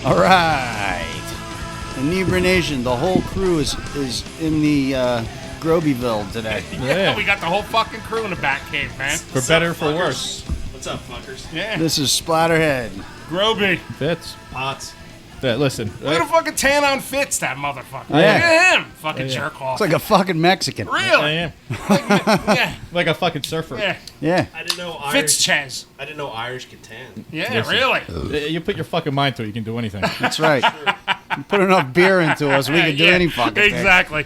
All right. Inebra Nation, the whole crew is in the Grobyville today. Yeah, we got the whole fucking crew in the back cave, man. For better or for worse. What's up, fuckers? Yeah. This is Splatterhead. Groby. Fitz. Pots. Yeah, listen. Look at the fucking tan on Fitz, that motherfucker. Yeah. Look at him. Fucking jerk off. It's like a fucking Mexican. I Really? am. Yeah. Like a fucking surfer. Yeah. Yeah. I didn't know Fitz Irish. Chez. I didn't know Irish could tan. Yeah, Listen. really. You put your fucking mind to it, you can do anything. That's right. You put enough beer into us, we can do Yeah, any fucking thing. Exactly.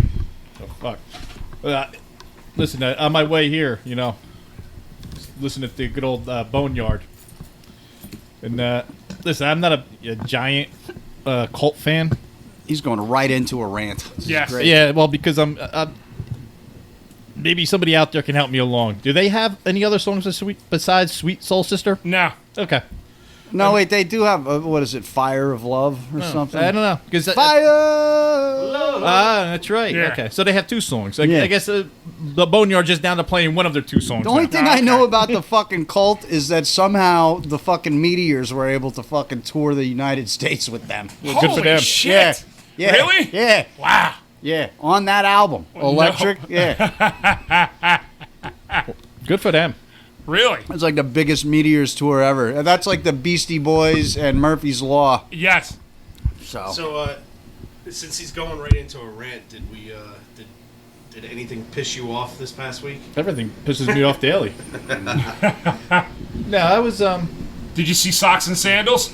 Oh, fuck. Listen, on my way here, listen to the good old Boneyard. And listen, I'm not a giant cult fan. He's going right into a rant. This is Yes. great. Yeah, well, because I'm maybe somebody out there can help me along. Do they have any other songs besides Sweet Soul Sister? No. Okay. No, wait, they do have, what is it, Fire of Love or something? I don't know. Fire! That's right. Yeah. Okay, so they have two songs. I Yeah. guess the Boneyard just down to playing one of their two songs. The only now. thing I know about the fucking cult is that somehow the fucking Meteors were able to fucking tour the United States with them. Good for Holy them. shit. Yeah. Really? Yeah. Wow. Yeah. On that album. Electric. Yeah. Good for them. Really? It's like the biggest Meteors tour ever. And that's like the Beastie Boys and Murphy's Law. Yes. So, since he's going right into a rant, did we, did anything piss you off this past week? Everything pisses me off daily. No, I was Did you see Socks and Sandals?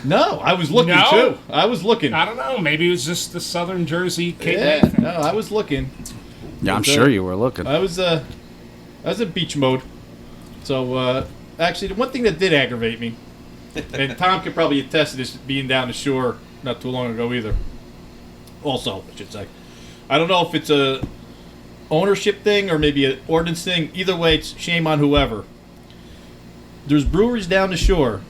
No, I was looking No? too. I was looking. I don't know. Maybe it was just the Southern Jersey Cape Yeah, May thing. no, I was looking. Yeah, I'm sure you were looking. I was in beach mode. So actually, the one thing that did aggravate me, and Tom could probably attest to this, being down the shore not too long ago either. Also, I should say, I don't know if it's a ownership thing or maybe an ordinance thing. Either way, it's shame on whoever. There's breweries down the shore,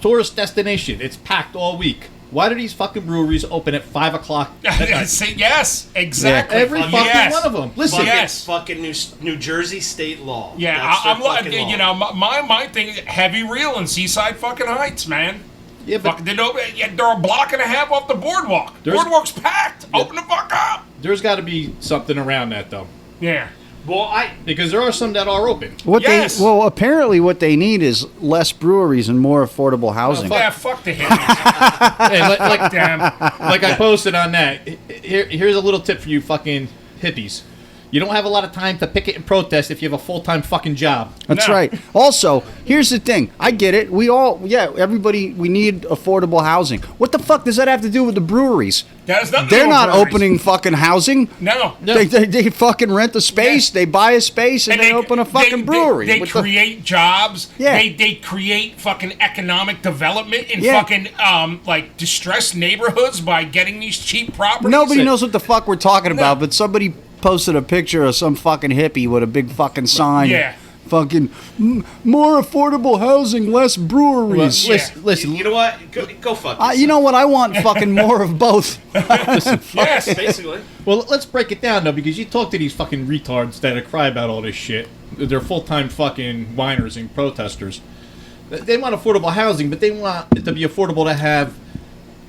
tourist destination. It's packed all week. Why do these fucking breweries open at 5 o'clock? Yes, exactly. Every fucking Yes. one of them. Listen, Yes. Fucking New Jersey state law. Yeah, That's their I'm fucking like, law. you know, my thing is heavy reel in Seaside fucking Heights, man. yeah, but Fucking, they're a block and a half off the boardwalk. There's- Boardwalk's packed. Open the fuck up. there's got to be something around that though, Yeah. Well, because there are some that are open. Yes. Apparently what they need is less breweries and more affordable housing. Yeah, fuck the hippies. Hey, like, Damn. like I posted on that. Here's a little tip for you fucking hippies. You don't have a lot of time to picket and protest if you have a full-time fucking job. That's No. right. Also, here's the thing. I get it. Everybody, we need affordable housing. What the fuck does that have to do with the breweries? That is nothing They're to do with not breweries. opening fucking housing. No. They fucking rent a space, Yeah. they buy a space, and they open a fucking brewery. They What the- create jobs. Yeah. They create fucking economic development in Yeah. fucking like distressed neighborhoods by getting these cheap properties. Nobody knows what the fuck we're talking about, but somebody posted a picture of some fucking hippie with a big fucking sign. Yeah. Fucking more affordable housing, less breweries. Yeah. Listen, you know what? Go fuck yourself. You know what? I want fucking more of both. Yes. Basically. well, let's break it down though, because you talk to these fucking retards that cry about all this shit. They're full-time fucking whiners and protesters. They want affordable housing, but they want it to be affordable to have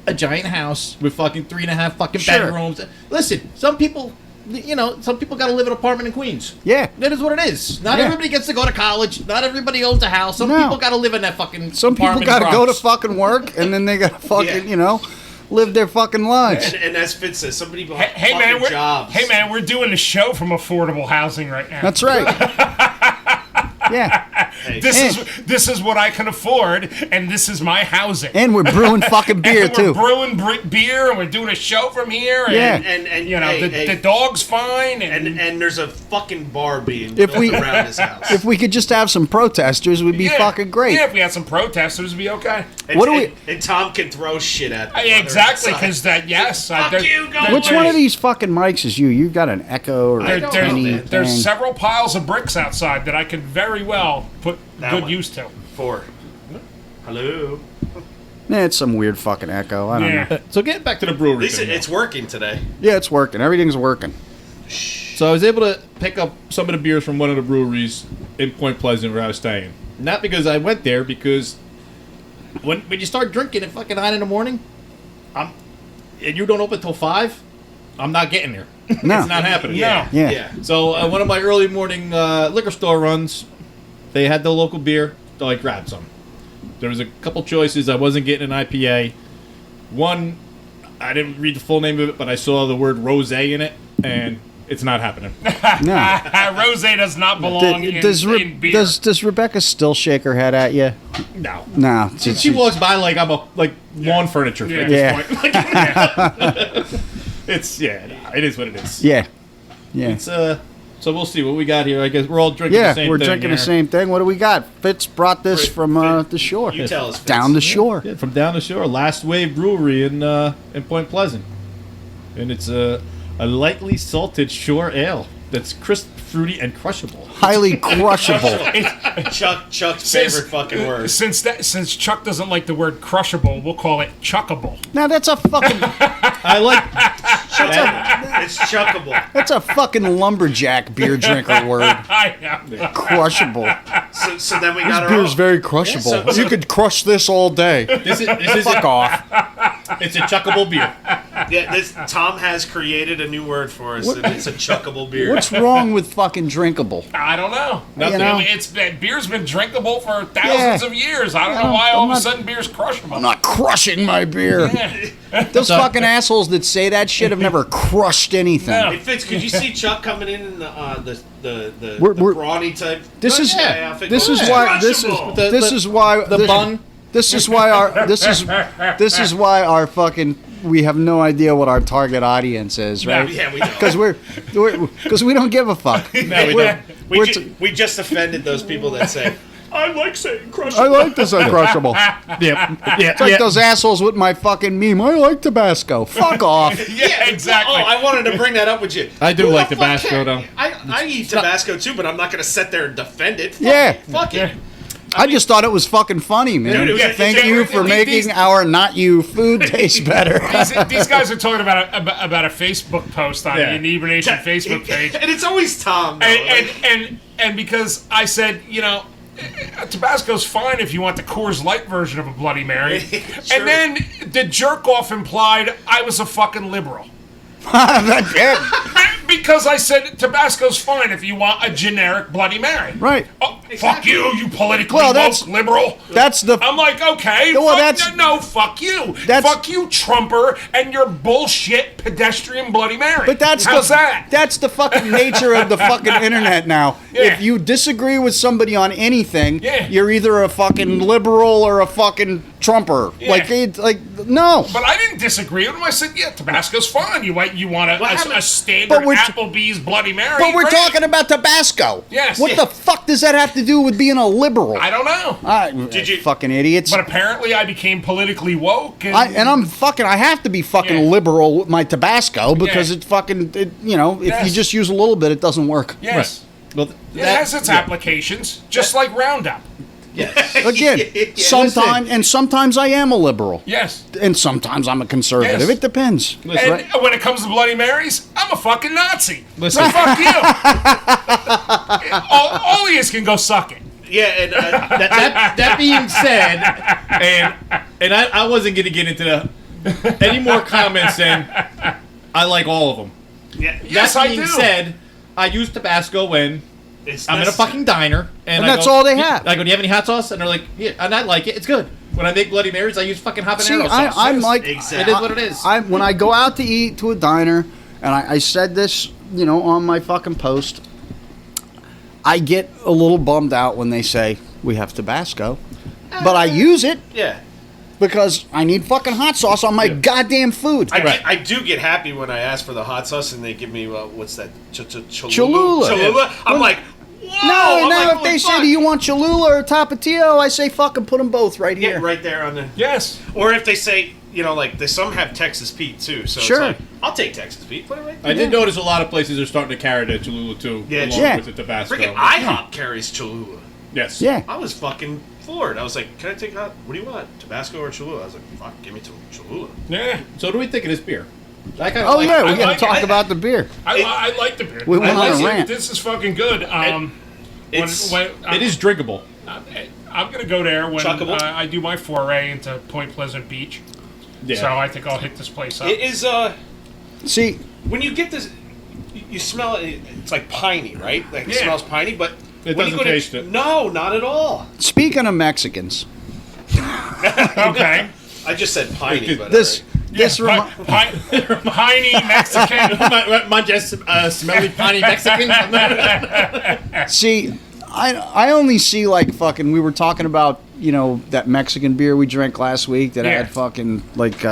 a giant house with fucking 3.5 fucking Sure. bedrooms. Listen, some people got to live in an apartment in Queens. Yeah. That is what it is. Not Yeah. everybody gets to go to college. Not everybody owns a house. Some No. people got to live in that fucking Some people apartment got to in go to Bronx. fucking work, and then they got to fucking, Yeah. live their fucking lives. And as Fitz says, somebody bought Hey fucking man, jobs. we're doing a show from affordable housing right now. That's right. Yeah. Hey, This is what I can afford, and this is my housing. And we're brewing fucking beer, and too. we're brewing beer, and we're doing a show from here. And, Yeah. and you know hey, the dog's fine, and, and there's a fucking bar being If built we- around his house. If we could just have some protesters, we'd be yeah, fucking great. Yeah, if we had some protesters, it'd be okay. and, what do and, and Tom can throw shit at them. while they're Exactly, outside. because that yes, Fuck there- you, go there- Which one of these fucking mics is you? You got an Echo or a don't Tiny know. there's thing? several piles of bricks outside that I could very well put That good one. use to. 4. Hello. Yeah, it's some weird fucking echo. I don't Yeah. know. So getting back to the brewery At least thing, it's working today. Yeah, it's working. Everything's working. so I was able to pick up some of the beers from one of the breweries in Point Pleasant where I was staying. Not because I went there, because when you start drinking at fucking 9 in the morning, and you don't open till 5, I'm not getting there. No. It's not happening. No. Yeah. Yeah. So one of my early morning liquor store runs, they had the local beer, so I grabbed some. There was a couple choices. I wasn't getting an IPA. One, I didn't read the full name of it, but I saw the word rosé in it, and it's not happening. No. Rose does not belong in beer. Does Rebecca still shake her head at you? No. No. She walks by like I'm a lawn furniture Yeah. at this Yeah. point. Like, Yeah. it's it is what it is. Yeah. Yeah. It's so we'll see what we got here. I guess we're all drinking Yeah, the same we're thing drinking the here. same thing. What do we got? Fitz brought this from the shore. You tell us, Fitz. Down the shore. Yeah, from down the shore, Last Wave Brewery in Point Pleasant, and it's a lightly salted shore ale that's crisp, fruity, and crushable. Highly crushable. Chuck's favorite fucking word. Since Chuck doesn't like the word crushable, we'll call it chuckable. Now that's a fucking I like It's chuckable. that's a fucking lumberjack beer drinker word. I know. Crushable. So then we got our Beer's own. very crushable. Yeah, so- You could crush this all day. this is Fuck off. it's a chuckable beer. Yeah, Tom has created a new word for us, and it's a chuckable beer. What's wrong with fucking drinkable? I don't know. Nothing. You know? Beer's been drinkable for thousands of years. I don't know why all of a sudden beer's crushable. I'm not crushing my beer. Yeah. Those fucking assholes that say that shit have never crushed anything. No. Hey Fitz, could you see Chuck coming in the We're- brawny type? This is Yeah, outfit this going, is why this is crushable. this is why the this, bun. This is why our this is why our fucking we have no idea what our target audience is, right? Yeah, we don't. Because we don't give a fuck. No, we We're- don't. we're We just offended those people that say, I like saying crushable. I like this uncrushable. Yeah, It's like those assholes with my fucking meme. I like Tabasco. Fuck off. Yeah, exactly. Oh, I wanted to bring that up with you. I do Who like the fuck Tabasco, cares? though. I eat Tabasco too, but I'm not going to sit there and defend it. Fuck Yeah. it. Fuck it. I just thought it was fucking funny, man. Dude, it was- Thank yeah, you it- for it- making these- our not you food taste better. These guys are talking about a Facebook post on Yeah. the Inebriation Nation Facebook page. And it's always Tom. Though. And because I said, Tabasco's fine if you want the Coors Light version of a Bloody Mary. Sure. And then the jerk off implied I was a fucking liberal. That's it. Because I said Tabasco's fine if you want a generic Bloody Mary. Right. Oh, fuck you politically Well, woke that's- liberal. That's the I'm like, okay, Well, fuck, that's- no, fuck you. That's- Fuck you, Trumper, and your bullshit pedestrian Bloody Mary. But that's How's that? That's the fucking nature of the fucking internet now. Yeah. If you disagree with somebody on anything, Yeah. you're either a fucking liberal or a fucking Trumper. Yeah. No. But I didn't disagree with him. I said, yeah, Tabasco's fine. You want What a happened- standard But we're t- Applebee's Bloody Mary? But we're Great. talking about Tabasco. Yes. What Yeah. the fuck does that have to do with being a liberal? I don't know. Did you- fucking idiots? But apparently I became politically woke. And, I have to be fucking Yeah. liberal with my Tabasco because Yeah. if you Yes. just use a little bit, it doesn't work. yes. Well, It has its applications, just like Roundup. Yes. Again, sometimes I am a liberal, Yes. and sometimes I'm a conservative. Yes. It depends. Listen, And when it comes to Bloody Marys, I'm a fucking Nazi. Listen. So fuck you. all of you can go suck it. Yeah, and that being said, and I wasn't going to get into any more comments than I like all of them. yeah, Yes, that I being do. said, I use Tabasco when it's I'm in a necessary. fucking diner, and And I that's go, all they "Yeah." have. I go, "Do you have any hot sauce?" And they're like, "Yeah," and I like it. It's good. When I make Bloody Marys, I use fucking habanero sauce. I'm like, Exactly. It is what it is. when I go out to eat to a diner, and I said this, on my fucking post, I get a little bummed out when they say we have Tabasco, but I use it Yeah. because I need fucking hot sauce on my goddamn food. I do get happy when I ask for the hot sauce and they give me what's that? Cholula. Cholula. I'm like, whoa. No, I'm now like, if they holy say, fuck. do you want Cholula or Tapatio? I say fucking put them both right Yeah, here. right there on the. Yes. Or if they say, some have Texas Pete too. So Sure. it's like, I'll take Texas Pete. Put it right I there. did notice a lot of places are starting to carry the Cholula too, Yeah, along yeah. with the Tabasco. Freaking IHOP carries Cholula. Yes. Yeah. I was fucking floored. I was like, can I take hot? What do you want? Tabasco or Cholula? I was like, fuck, give me Cholula. Yeah. So what do we think of this beer? I kinda Oh like yeah, it. we I gotta like talk it. about the beer. I like the beer. We went I on a like it. rant. This is fucking good. It's- It is drinkable. I'm gonna go there when Chuckable? I do my foray into Point Pleasant Beach. Yeah. So I think I'll hit this place up. It is See, when you get this, you smell it. It's like piney, right? Like it Yeah. smells piney, but It when you doesn't go to- taste it. No, not at all. speaking of Mexicans, Okay. I just said piney, but this Yeah, this remi- piney Mexican. Smelly piney Mexican. see, I only see like fucking. We were talking about that Mexican beer we drank last week that Yeah. had fucking like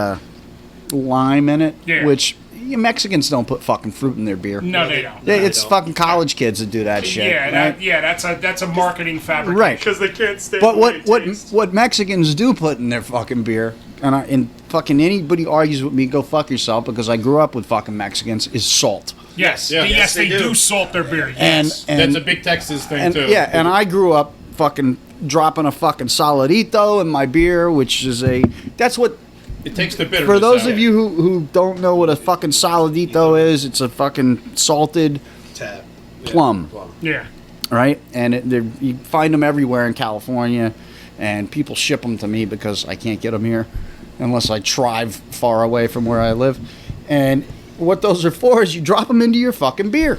lime in it, Yeah. which Mexicans don't put fucking fruit in their beer. No, they don't. It's don't. fucking college kids that do that shit. Yeah, right? that's a marketing fabrication. Right. because they can't stand. But the way what it tastes. what Mexicans do put in their fucking beer, and fucking anybody argues with me, go fuck yourself, because I grew up with fucking Mexicans, is salt. Yes, Yeah. yes, they they do do. salt their beer. And Yes. and That's a big Texas thing and too. yeah, and I grew up fucking dropping a fucking solidito in my beer, which is that's what. it takes the bitterness. For those out. of you who don't know what a fucking solidito is, it's a fucking salted Tab. plum. Yeah. Right? And you find them everywhere in California, and people ship them to me because I can't get them here unless I drive far away from where I live. And what those are for is you drop them into your fucking beer.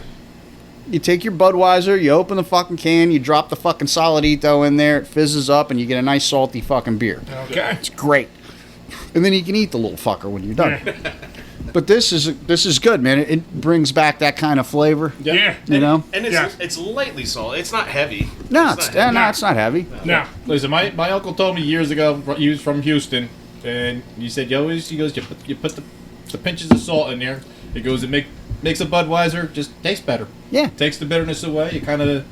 You take your Budweiser, you open the fucking can, you drop the fucking solidito in there, it fizzes up, and you get a nice salty fucking beer. Okay. It's great. And then you can eat the little fucker when you're done. Yeah. But this is good, man. It brings back that kind of flavor. Yep. Yeah. You know? And Yeah. it's lightly salted. It's not heavy. No, not it's heavy. no, it's not heavy. No. Listen, my uncle told me years ago. He was from Houston, and he said, he goes, you put the pinches of salt in there. He goes, it makes a Budweiser just taste better. Yeah. Takes the bitterness away. You kind of,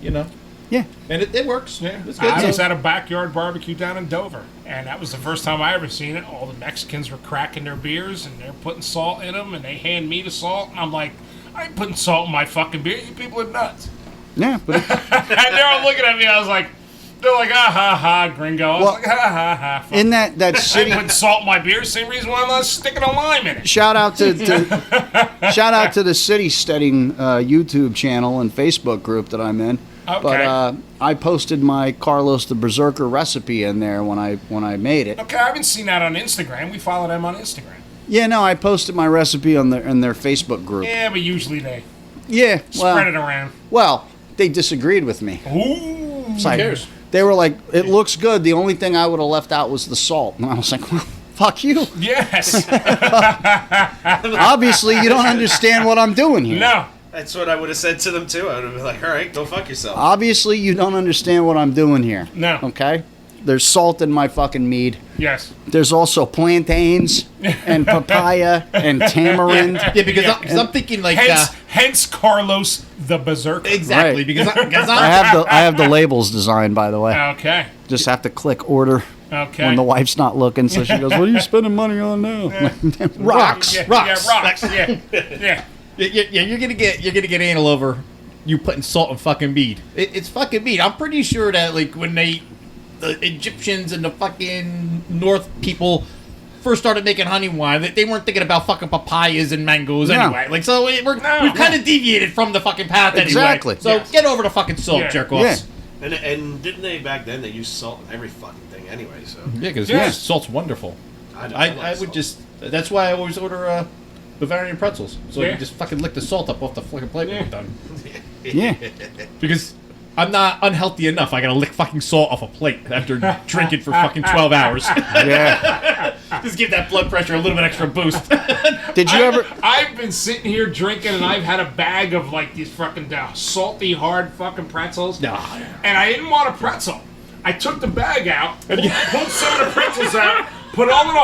Yeah. and it works. Yeah. It's good. I was So- at a backyard barbecue down in Dover, and that was the first time I ever seen it. All the Mexicans were cracking their beers, and they're putting salt in them, and they hand me the salt, and I'm like, I ain't putting salt in my fucking beer. You people are nuts. Yeah. But And they're all looking at me. I was like, they're like, ah ha ha, gringo. I was Well, like, ha ha ha. Fuck. in that I city, ain't putting salt in my beer. Same reason why I'm not sticking a lime in it. shout out to the City Steading YouTube channel and Facebook group that I'm in. Okay. But I posted my Carlos the Berserker recipe in there when I made it. Okay, I haven't seen that on Instagram. We follow them on Instagram. Yeah, no, I posted my recipe on their Facebook group. Yeah, but usually they Yeah, spread it well, around. they disagreed with me. Ooh. It's like, cares? they were like, it looks good. The only thing I would have left out was the salt. And I was like, well, fuck you. Yes. Obviously, you don't understand what I'm doing here. No. That's what I would have said to them too. I would have been like, all right, go fuck yourself. Obviously, you don't understand what I'm doing here. No. Okay? There's salt in my fucking mead. Yes. There's also plantains and papaya and tamarind. Yeah, because I'm thinking like Hence Carlos the Berserker. exactly Right. because I have the labels designed, by the way. Okay. Just have to click order Okay. when the wife's not looking. So she goes, "What are you spending money on now?" Rocks. Yeah, Rocks. Yeah, rocks. Yeah. Yeah. Yeah, you're gonna get anal over you putting salt in fucking mead. It's fucking mead. I'm pretty sure that like when the Egyptians and the fucking North people first started making honey wine, they weren't thinking about fucking papayas and mangoes No. anyway. Like so, we've kind of deviated from the fucking path anyway. Exactly. So Yes. get over the fucking salt, Yeah. jerk offs. And didn't they back then? They used salt in every fucking thing anyway. So Yeah, because Yeah. salt's wonderful. I I would salt. just. That's why I always order Bavarian pretzels, so I Yeah. can just fucking lick the salt up off the fucking plate when Yeah. I'm done. Yeah. Because I'm not unhealthy enough. I gotta lick fucking salt off a plate after drinking for fucking 12 hours. Yeah. Just give that blood pressure a little bit extra boost. Did you ever? I've been sitting here drinking, and I've had a bag of like these fucking salty, hard fucking pretzels. Nah. And I didn't want a pretzel. I took the bag out, pulled some of the pretzels out, put all of the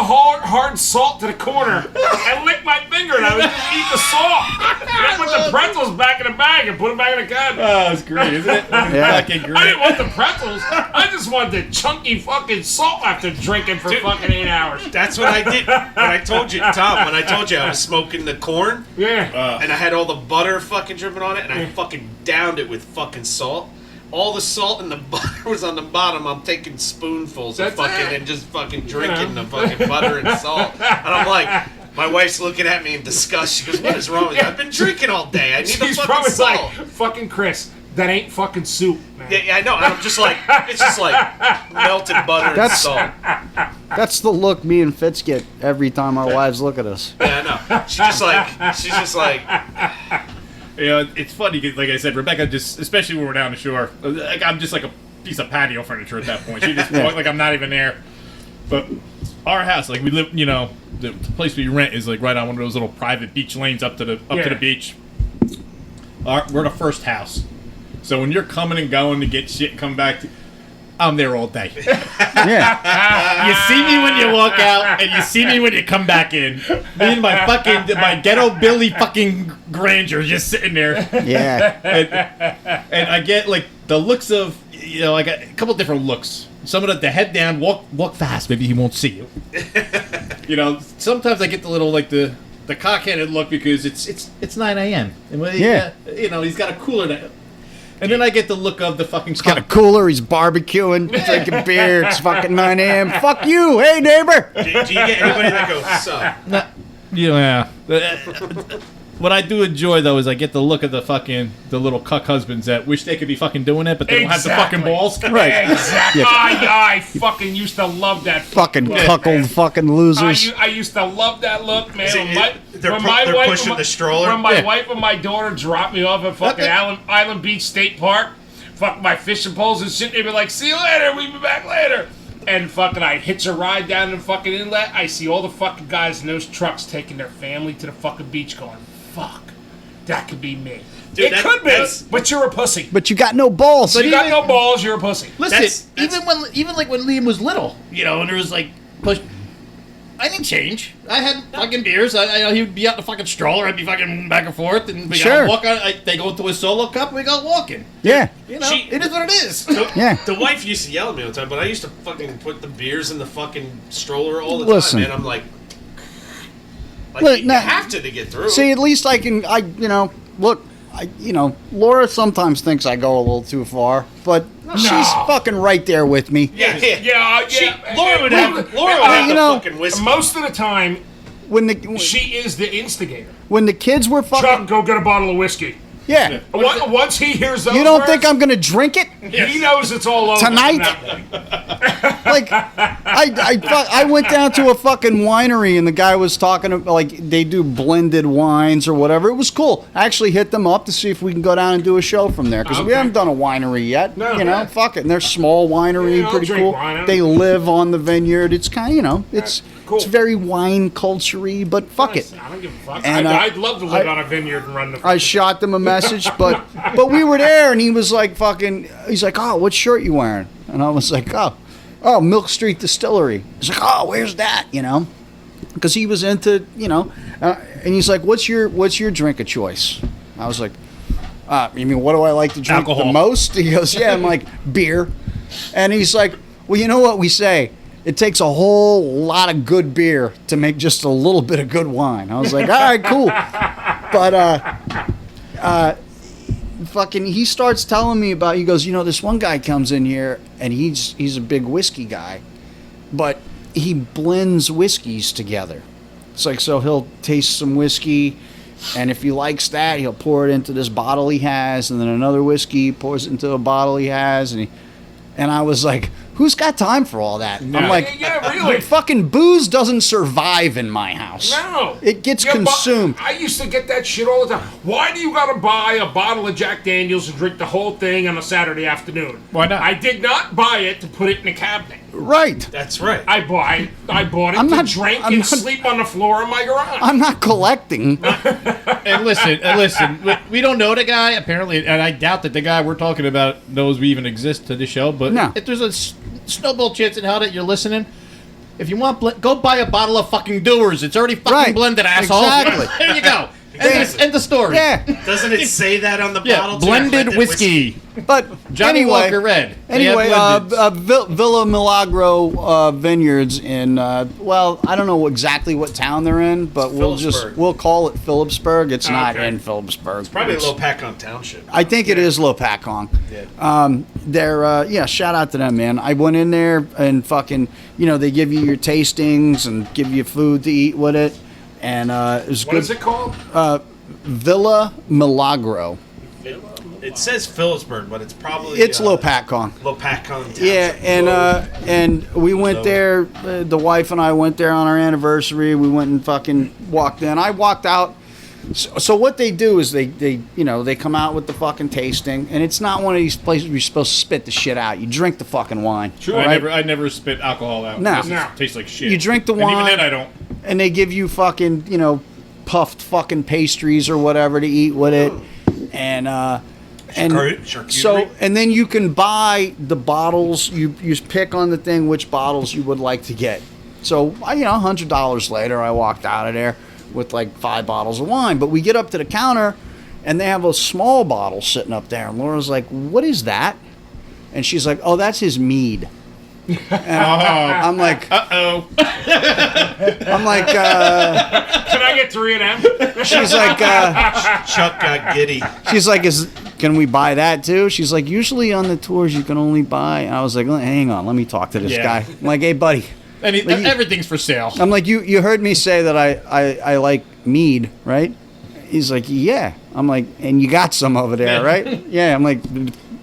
hard salt to the corner, and licked my finger, and I would just eat the salt. And I put the pretzels back in the bag and put them back in the can. Oh, it's great, isn't it? Fucking I great. didn't want the pretzels. I just wanted the chunky fucking salt after drinking for fucking 8 hours. That's what I did. When I told you, Tom, when I told you I was smoking the corn Yeah. and I had all the butter fucking dripping on it, and I fucking downed it with fucking salt. All the salt and the butter was on the bottom. I'm taking spoonfuls of That's fucking it. and just fucking drinking know. the fucking butter and salt. And I'm like, my wife's looking at me in disgust. She goes, "What is wrong with you? I've been drinking all day. I need the He's fucking probably salt." like, fucking Chris, that ain't fucking soup, man. Yeah, I know. I'm just like, it's just like melted butter and salt. That's the look me and Fitz get every time our wives look at us. Yeah, I know. She's just like, You know, it's funny, 'cause like I said, Rebecca just, especially when we're down the shore, like I'm just like a piece of patio furniture at that point. She just Yeah. like I'm not even there. But our house, like we live, you know, the place we rent is like right on one of those little private beach lanes up to the Yeah. beach. We're the first house, so when you're coming and going to get shit and come back, I'm there all day. Yeah. You see me when you walk out, and you see me when you come back in. Me and my ghetto Billy fucking grandeur just sitting there. Yeah. And I get like the looks of, you know, I got a couple different looks. Some of the head down, walk fast, maybe he won't see you. You know, sometimes I get the little like the cock-headed look because it's 9 a.m. and when Yeah. you know, he's got a cooler now. And then I get the look of the fucking Got a cooler, he's barbecuing, drinking beer, it's fucking 9 a.m. Fuck you, hey neighbor! do you get anybody that goes, sup? Yeah. What I do enjoy though is I get the look of the little cuck husbands that wish they could be fucking doing it, but they don't have the fucking balls. Right. Exactly. Yeah. I fucking used to love that Fucking look, cuckold man. fucking losers. I used to love that look, man. See, When they're my they're wife pushing and my- the stroller. When my Yeah. wife and my daughter dropped me off at fucking Island Beach State Park, fuck my fishing poles and shit, they'd be like, see you later, we'll be back later. And fucking I'd hitch a ride down the fucking inlet, I see all the fucking guys in those trucks taking their family to the fucking beach going, fuck, that could be me. Dude, it could be, that's- but you're a pussy. But you got no balls. You got no balls, you're a pussy. Listen, That's- even like when Liam was little, you know, and there was like push. I didn't change. I had fucking beers. He would be out in the fucking stroller. I'd be fucking back and forth, and we Sure. go walk on. They go into a solo cup, and we go walking. Yeah. You know, She- it is what it is. Yeah. The wife used to yell at me all the time, but I used to fucking put the beers in the fucking stroller all the Listen. time, man. I'm like Look, you now- have to get through. See, at least look, Laura sometimes thinks I go a little too far, but she's fucking right there with me. yeah, Laura would have you the know, fucking whiskey. Most of the time, When she is the instigator. when the kids were Chuck, fucking go get a bottle of whiskey. yeah. Once he hears those You don't words, think I'm gonna drink it he knows it's all over tonight? from that point. Like, I went down to a fucking winery and the guy was talking about, like, they do blended wines or whatever. It was cool. I actually hit them up to see if we can go down and do a show from there because we Okay. haven't done a winery yet. No, you know, yeah. fuck it. And they're small winery, Yeah, I'll pretty drink cool. wine. I don't- They live on the vineyard. It's kind of, it's cool. it's very wine culture-y, but fuck it. I don't give a fuck. And, I'd love to live I- on a vineyard and run the. I shot them a message, but we were there, and he was like, he's like, oh, what shirt you wearing? And I was like, oh, Milk Street Distillery. He's like, oh, where's that? You know, because he was into, and he's like, what's your drink of choice? I was like, you mean what do I like to drink Alcohol. the most? He goes, yeah. I'm like, beer. And he's like, well, you know what we say? It takes a whole lot of good beer to make just a little bit of good wine. I was like, all right, cool. But fucking, he starts telling me about, he goes, this one guy comes in here and he's a big whiskey guy, but he blends whiskeys together. It's like, so he'll taste some whiskey, and if he likes that, he'll pour it into this bottle he has, and then another whiskey, pours it into a bottle he has, and I was like, who's got time for all that? I'm like, Yeah, really. fucking booze doesn't survive in my house. No. It gets Yeah, but consumed. I used to get that shit all the time. Why do you gotta buy a bottle of Jack Daniels and drink the whole thing on a Saturday afternoon? Why not? I did not buy it to put it in a cabinet. Right. That's right. I bought it I'm to not- drink I'm and not- sleep on the floor in my garage. I'm not collecting. And listen, we don't know the guy apparently, and I doubt that the guy we're talking about knows we even exist to the show. But No. if there's a snowball chance in hell that you're listening, if you want, go buy a bottle of fucking Doers. It's already fucking Right. blended, asshole. Exactly. There you go. Exactly. End the story. Yeah. Doesn't it say that on the Yeah, bottle? too? blended whiskey. But Johnny anyway, Walker Red. They have Anyway, blendeds. Villa Milagro Vineyards in I don't know exactly what town they're in, but Phillipsburg. we'll call it Phillipsburg. It's not Okay. in Phillipsburg. Probably a It's- Lopakon Township. I think it is Lopakon. They're shout out to them, man. I went in there and fucking, they give you your tastings and give you food to eat with it, and it was What good. is it called? Villa Milagro. It says Phillipsburg, but it's probably It's Lopatcong. Lopatcong Township. Yeah, and we went there. The wife and I went there on our anniversary. We went and fucking walked in. I walked out. So what they do is they come out with the fucking tasting, and it's not one of these places where you're supposed to spit the shit out. You drink the fucking wine. True. right? I never spit alcohol out. No. It No. tastes like shit. You drink the And wine. even then, I don't. And they give you fucking puffed fucking pastries or whatever to eat with it, and Charcuterie. so and then you can buy the bottles. You pick on the thing which bottles you would like to get. So $100 later, I walked out of there with like 5 bottles of wine. But we get up to the counter, and they have a small bottle sitting up there. And Laura's like, "What is that?" And she's like, "Oh, that's his mead." And I'm like, Uh-oh. I'm like, Can I get 3 of them? she's like, Chuck got giddy. she's like, can we buy that too? She's like, usually on the tours you can only buy. And I was like, hang on, let me talk to this Yeah. guy. I'm like, hey buddy. Everything's for sale. I'm like, you heard me say that I like mead, right? He's like, yeah. I'm like, and you got some over there, right? Yeah. I'm like,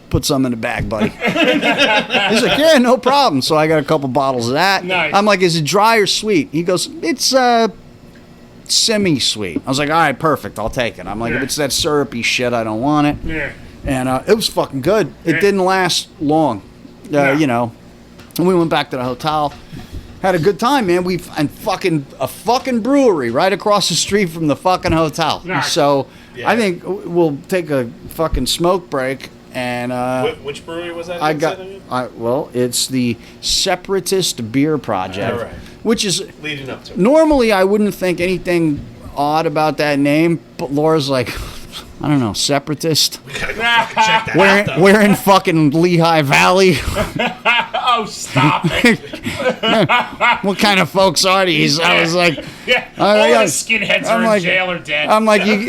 put some in the bag, buddy. He's like, yeah, no problem. So I got a couple bottles of that. Nice. I'm like, is it dry or sweet? He goes, it's semi-sweet. I was like, all right, perfect. I'll take it. I'm like, if it's that syrupy shit, I don't want it. Yeah. And it was fucking good. It Yeah. didn't last long, No. And we went back to the hotel. Had a good time, man. A fucking brewery right across the street from the fucking hotel. Nice. So Yeah. I think we'll take a fucking smoke break. And Which brewery was that? I you got, said again? it's the Separatist Beer Project, All right. which is Leading up to it. normally I wouldn't think anything odd about that name, but Laura's like, I don't know, separatist. We gotta go fucking check that out, though. We're in fucking Lehigh Valley. Oh, stop it. What kind of folks are these? I was like, Yeah. Oh, All yeah. the skinheads I'm are like- in jail or dead. I'm like, you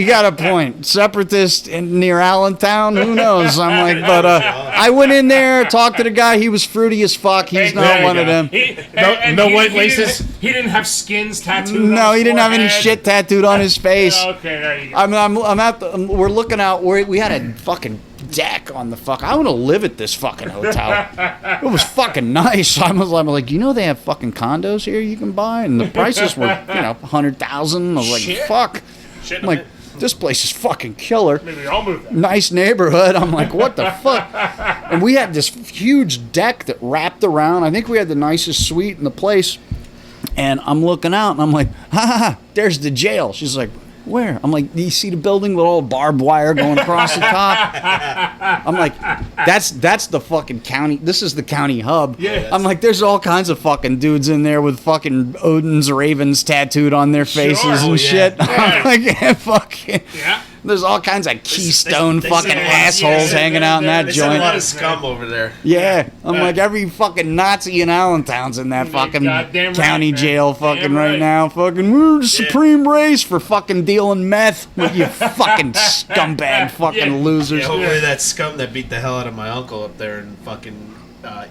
got a point. Separatist near Allentown, who knows? I'm like, but I went in there, talked to the guy. He was fruity as fuck. He's Hey, not there you one of go. them. No white laces? He didn't have skins tattooed on No, his he didn't have any forehead. shit tattooed on his face. Okay, there you go. I'm at the. We're looking out. We had a fucking deck on the fuck. I want to live at this fucking hotel. It was fucking nice. I'm like, they have fucking condos here you can buy, and the prices were 100,000. I was like, Shit. fuck. Shit, I'm like, this place is fucking killer. Maybe I'll move there. Nice neighborhood. I'm like, what the fuck? And we had this huge deck that wrapped around. I think we had the nicest suite in the place. And I'm looking out, and I'm like, ha, there's the jail. She's like, where? I'm like, do you see the building with all barbed wire going across the top? I'm like, that's the fucking county. This is the county hub. Yeah. I'm like, there's all kinds of fucking dudes in there with fucking Odin's ravens tattooed on their faces Sure. and Oh, yeah. shit. I'm like, yeah, fucking. Yeah. There's all kinds of Keystone they fucking said- assholes yeah, hanging out in that They said a lot joint. of scum over there. Yeah, I'm like every fucking Nazi in Allentown's in that fucking goddamn right, county man. jail fucking Damn right right. now. Fucking we're the supreme race for fucking dealing meth with you fucking scumbag fucking Yeah. losers. Yeah, hopefully that scum that beat the hell out of my uncle up there in fucking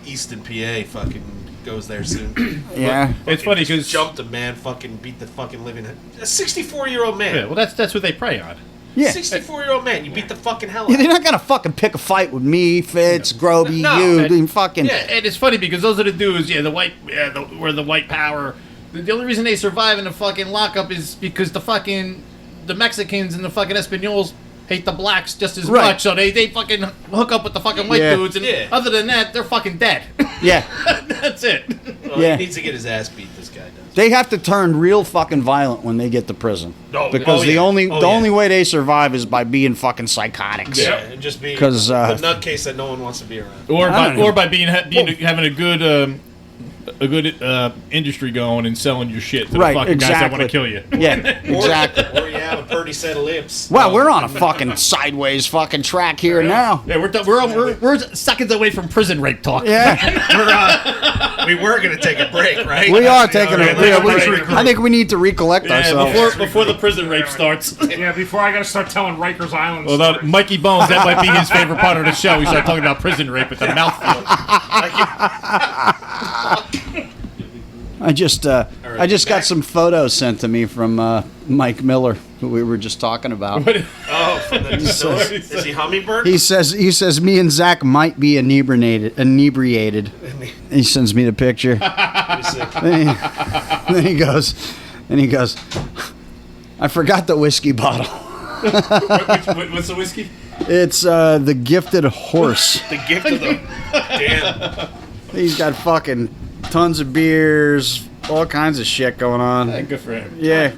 Easton, PA, fucking goes there soon. Yeah. It's funny because Jumped a man, fucking beat the fucking living. A 64-year-old man. yeah, well, that's what they prey on. Yeah. 64-year-old man, you beat the fucking hell out Yeah, of they're him. not gonna fucking pick a fight with me, Fitz, Groby, No. you, And- and fucking. Yeah. And it's funny because those are the dudes, we're the white power. The only reason they survive in the fucking lockup is because the Mexicans and the fucking Espanols hate the blacks just as Right. much, so they fucking hook up with the fucking white Yeah. dudes, and Yeah. other than that, they're fucking dead. Yeah. That's it. Well, Yeah. He needs to get his ass beat, this guy does. They have to turn real fucking violent when they get to prison. Oh, Because oh, the yeah. only Oh, the yeah. only way they survive is by being fucking psychotics. Yeah, and just be 'Cause, the nutcase that no one wants to be around. Or don't by know. having a good industry going and selling your shit to Right, the fucking guys that want exactly. to kill you. Yeah, exactly. Or you have a pretty set of lips. Wow, we're on a fucking sideways fucking track here now. Yeah, we're seconds away from prison rape talk. Yeah, We were going to take a break, right? we are taking Okay, a. let's we- regroup. I think we need to recollect Yeah, ourselves. before the prison rape starts. Yeah, before I gotta start telling Rikers Island Well, that, stories. Mikey Bones, that might be his favorite part of the show. We start talking about prison rape at the mouthful. I just got some photos sent to me from Mike Miller, who we were just talking about. Oh, from the distillery. Is he hummingbird? He says me and Zach might be inebriated. He sends me the picture. then he goes, I forgot the whiskey bottle. What's the whiskey? It's the Gifted Horse. The gift of the damn. He's got fucking tons of beers, all kinds of shit going on. Yeah, good for him. Yeah,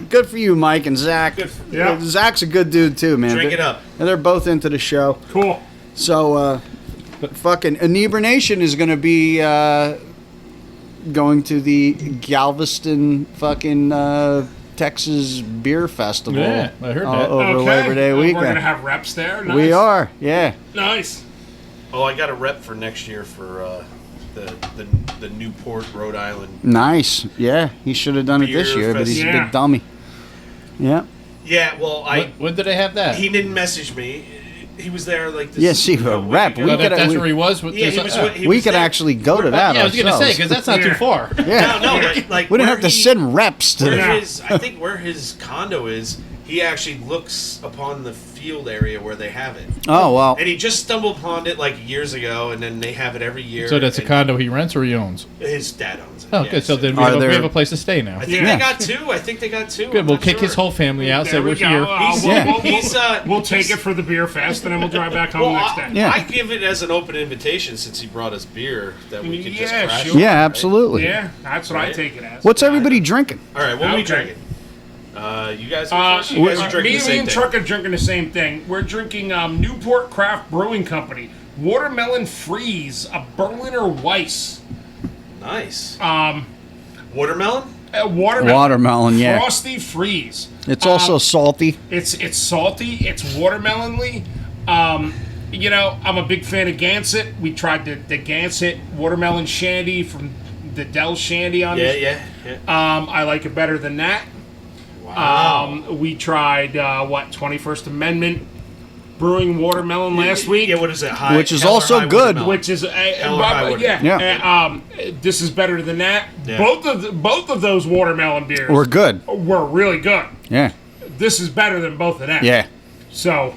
good for you, Mike and Zach. Yeah. Zach's a good dude too, man. Drink it up. And they're both into the show. Cool. So, fucking Inebrination is going to be going to the Galveston fucking Texas Beer Festival. Yeah, I heard that. Over Labor Day We're weekend. gonna have reps there. Nice. We are, yeah. Nice. Oh, I got a rep for next year for the Newport, Rhode Island. Nice, yeah. He should have done it this Beer year, but he's a fest- big dummy. Yeah. Yeah, well, When did they have that? he didn't message me. He was there like this. Yeah, see, a week rep. ago. We Oh, could- that's where he was? With Yeah, this, he was. He We was could there. actually go to that yeah, I was going to say, ourselves. because that's not too Yeah. far. Yeah. No, like We didn't where have to he- send reps to Where the... Yeah. I think where his condo is, he actually looks upon the field area where they have it. Oh, well. And he just stumbled upon it like years ago, and then they have it every year. So that's a and condo he rents or he owns? His dad owns it. Oh, yeah, good. So then Are we there- have a place to stay now. I think Yeah. they got two. I think they got two. Good. I'm We'll not kick his sure. whole family out. Say There we're we go. here. We'll take he's- it for the beer fest, and then we'll drive back home Well, next day. Yeah. I give it as an open invitation since he brought us beer that we could just Yeah, crash. sure. it, Yeah, right? absolutely. Yeah, that's what I Right. take it as. What's everybody drinking? All right, what are we Okay. drinking? You guys are first? You guys are drinking me the same and thing. Truck are drinking the same thing. We're drinking Newport Craft Brewing Company Watermelon Freeze, a Berliner Weiss. Nice. Watermelon? Watermelon, yeah. Frosty Freeze. It's also salty. It's salty. It's watermelonly. You know, I'm a big fan of Gansett. We tried the Gansett watermelon shandy from the Dell Shandy on Yeah, this. yeah. I like it better than that. Wow. We tried 21st Amendment Brewing watermelon last week, Yeah, what is it? High, Which is Hell or also High good. Watermelon? which is Hell or High yeah. Yeah. This is better than that. Yeah. Both of those watermelon beers We're good. were really good. Yeah. This is better than both of them. Yeah. So,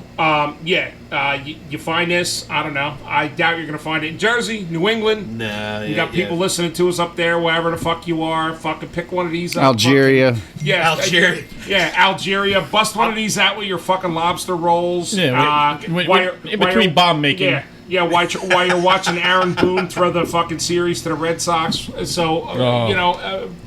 you find this, I don't know. I doubt you're going to find it in Jersey, New England. Nah, You got people listening to us up there, wherever the fuck you are. Fucking pick one of these up. Algeria. Yeah. Algeria. Yeah, Algeria. Bust one of these out with your fucking lobster rolls. Yeah, in between bomb making. Yeah, while you're watching Aaron Boone throw the fucking series to the Red Sox. So,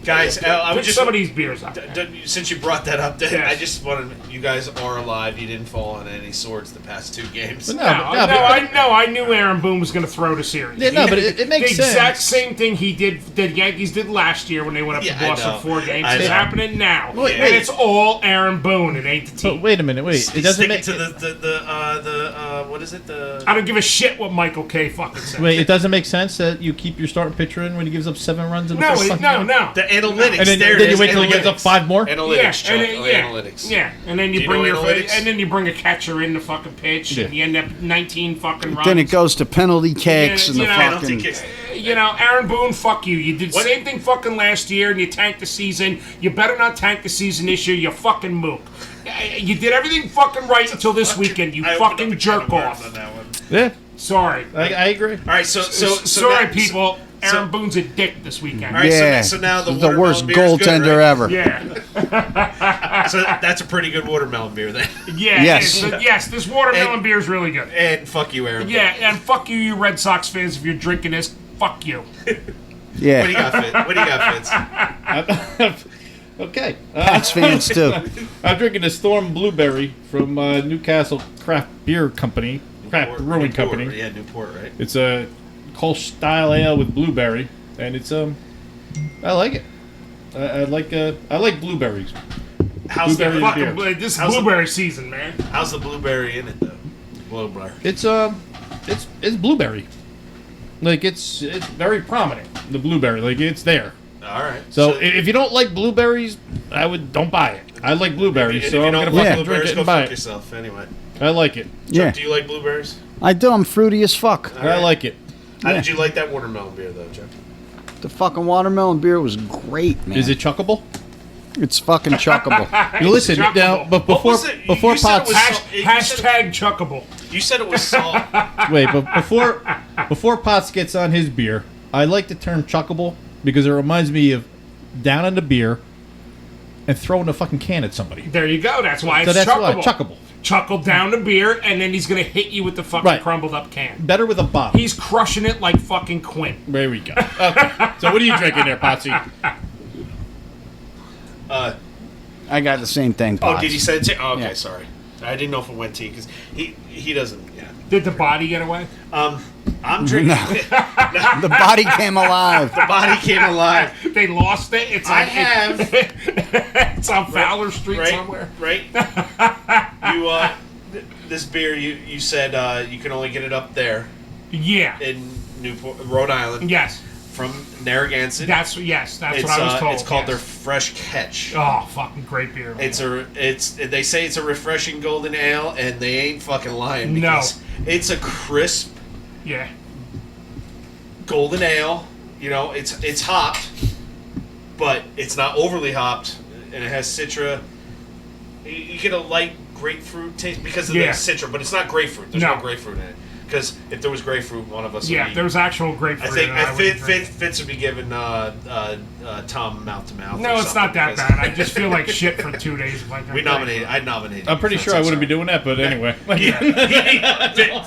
Guys, I pick would just some of these beers up. since you brought that up, Yes. I just wanted you guys are alive. You didn't fall on any swords the past two games. But I knew Aaron Boone was going to throw the series. Yeah, no, but it makes the exact sense. same thing the Yankees did last year when they went up Yeah, to I Boston know. 4 games. I It's know. happening now, Wait, and wait. it's all Aaron Boone. It ain't the So, team. wait a minute. Wait. It doesn't Stick make it to the what is it? I don't give a shit what Michael K. fucking says. Wait. It doesn't make sense that you keep your starting pitcher in when he gives up 7 runs in the first fucking game? no. the analytics. And then, there then it you is, wait till he gives up analytics. 5 more. Analytics, Chuck. yeah, Analytics. Yeah, and then Do you you bring know your analytics? and then you bring a catcher in to fucking pitch, Yeah. and you end up 19 fucking runs. Then it goes to penalty kicks and the you know, Penalty fucking... kicks. You know, Aaron Boone, fuck you. You did the What? same thing fucking last year, and you tanked the season. You better not tank the season this year, you fucking mook. You did everything fucking right until this weekend, you I opened up fucking a can jerk of worms off. on that one. Yeah, Sorry. I agree. All right, so Sorry, that- people. so- Aaron Boone's a dick this weekend. All right, Yeah. so now the the worst watermelon beer is good, goaltender right? ever. Yeah. So that's a pretty good watermelon beer then. Yeah. Yes. Yes, this watermelon And- beer is really good. And fuck you, Aaron. Yeah, and fuck you, you Red Sox fans, if you're drinking this. Fuck you. What do you Yeah. got, Fitz? What do you got, Fitz? Okay. Pats fans, too. I'm drinking a Storm Blueberry from Newcastle Craft Beer Company, Craft Brewing Newport, Company. Yeah, Newport, right? It's a Kolsch style ale with blueberry, and it's I like it. I like blueberries. How's Blueberry the, beer. Fucking, this is How's the- blueberry season, man. how's the blueberry in it though? Blueberry. It's blueberry. Like it's very prominent. The blueberry, like it's there. All right. So if you don't like blueberries, don't buy it. I like blueberries, so I'm gonna Yeah. fucking drink it go and buy fuck it. yourself anyway. I like it. Yeah. Do you like blueberries? I do. I'm fruity as fuck. I like it. How did you like that watermelon beer though, Jeff? The fucking watermelon beer was great, man. Is it chuckable? It's fucking chuckable. You listen chuckable. now, but What before was it? before You said it Potts. was- Hashtag chuckable. You said it was salt. Wait, but before Potts gets on his beer, I like the term chuckable because it reminds me of down in the beer and throwing a fucking can at somebody. There you go. That's why So it's that's chuckable. why chuckable. Chuckle down the beer, and then he's gonna hit you with the fucking Right. crumbled up can. Better with a bottle. He's crushing it like fucking Quint. There we go. Okay. So what are you drinking there, Potsy? I got the same thing. Oh, Pots. did he say it? Oh, okay, Yeah. sorry. I didn't know if it went to you because he doesn't. Yeah. Did the body get away? I'm drinking. The body came alive. The body came alive. They lost it. It's I on, have It's on Fowler Street right, somewhere. right. This beer you said you can only get it up there Yeah. in Newport, Rhode Island, Yes. from Narragansett. That's what I was told. It's called their yes. Fresh Catch. Oh, fucking great beer. Man. They say it's a refreshing golden ale, and they ain't fucking lying No. because it's a crisp Yeah. golden ale. You know, it's hopped, but it's not overly hopped, and it has citra. You get a light grapefruit taste because of the Yeah. citra, but it's not grapefruit. There's no grapefruit in it. Because if there was grapefruit, one of us Yeah, would be. there was actual grapefruit. I think in it, I wouldn't drink it. Fitz would be giving Tom mouth to mouth. No, or it's not something that because- bad. I just feel like shit for 2 days. If I drink We nominated. grapefruit. I nominated. I'm pretty Fitz, sure I I'm wouldn't be sorry. doing that, but anyway.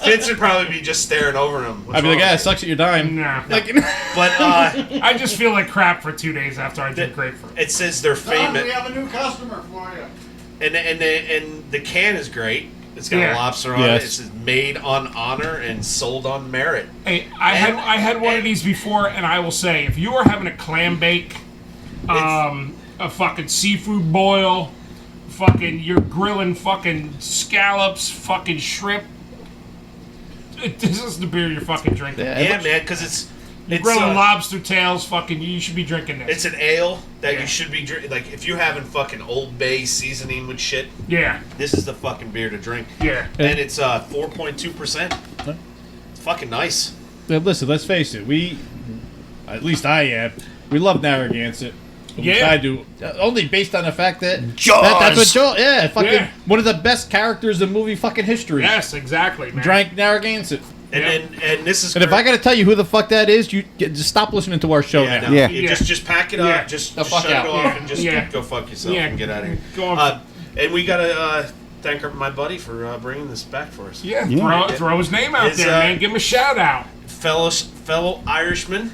Fitz would probably be just staring over him. What's I'd be like, wrong yeah, it with sucks that you're dying. Nah. Like, But I just feel like crap for 2 days after I drink grapefruit. it says they're famous, have a new customer for you. and the can is great. It's got Yeah. a lobster on Yes. it. It says made on honor and sold on merit. Hey, I had one of these before, and I will say, if you are having a clam bake, a fucking seafood boil, fucking you're grilling fucking scallops, fucking shrimp, this is the beer you're fucking drinking. Yeah, man, because it's Grilling lobster tails, fucking, you should be drinking this. It's an ale that Yeah. you should be drinking. Like if you're having fucking Old Bay seasoning with shit, Yeah, this is the fucking beer to drink. yeah. And it's 4.2%. It's fucking nice. Now, listen, let's face it. At least I am. We love Narragansett. Yeah. I do. Only based on the fact that Jaws! that's what Jaws. Yeah, fucking Yeah. one of the best characters in movie fucking history. Yes, exactly, man. Drank Narragansett. And Yeah. and this is. And if I got to tell you who the fuck that is, just stop listening to our show yeah, now. no, Yeah. you Yeah. just pack it up, Yeah. just The fuck shut out. it off, Yeah. and just Yeah. go fuck yourself Yeah. and get out of here. Go on. And we gotta thank my buddy for bringing this back for us. Yeah, Yeah. Throw his name out It's, there, man. Give him a shout out. Fellow Irishman,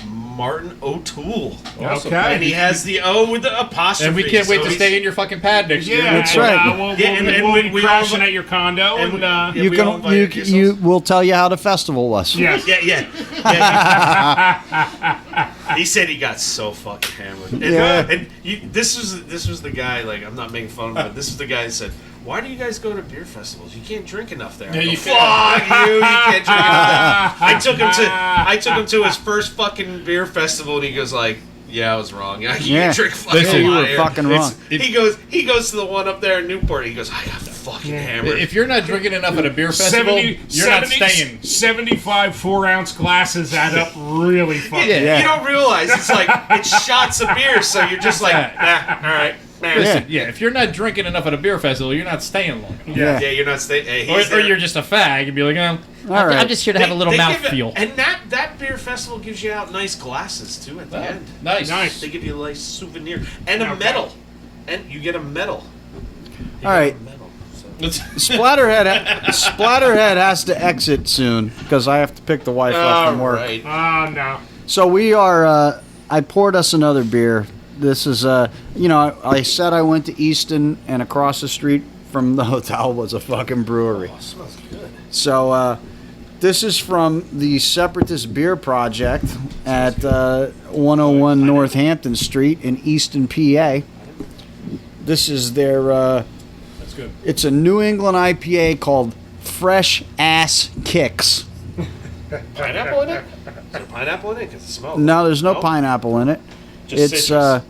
Martin O'Toole. Awesome. Okay. And he has the O with the apostrophe. And we can't wait so to he's- stay in your fucking pad next year. Yeah, That's and, right. We'll, Yeah, and we'll we- be we all- crashing at your condo, and and, we- yeah, You we all can invited yourselves. we'll tell you how the festival was. yes. Yeah. He said he got so fucking hammered. And, Yeah. and this was the guy. Like, I'm not making fun of him, but this is the guy that said, "Why do you guys go to beer festivals? You can't drink enough there." I Yeah, go, you fuck you can't drink enough there. I took him to his first fucking beer festival, and he goes like, "Yeah, I was wrong. I can't Yeah. drink fucking Listen, a you lot were here." fucking wrong. He goes to the one up there in Newport. He goes, "I got fucking hammered." If you're not drinking enough at a beer festival, you're not staying. 75 4-ounce glasses add up really fucking. Yeah. You don't realize it's like it's shots of beer, so you're just like, nah, all right. Nah. Listen, yeah, if you're not drinking enough at a beer festival, you're not staying long. Yeah. Yeah, you're not staying. Hey, Or, or you're just a fag and be like, oh, All right. I'm just here to have a little mouthfeel. And that beer festival gives you out nice glasses too at the end. Nice. Nice. They give you a nice souvenir and a Okay. medal, and you get a medal. You All get right. a medal, so. Splatterhead has to exit soon because I have to pick the wife up from work. Alright. Oh, no. So we are. I poured us another beer. This is I said I went to Easton, and across the street from the hotel was a fucking brewery. Oh, it smells good. So this is from the Separatist Beer Project at 101 Northampton Street in Easton, PA. This is their. That's good. It's a New England IPA called Fresh Ass Kicks. Pineapple in it? Is there pineapple in it? Because it smells. No, there's no Nope. pineapple in it. Just It's citrus.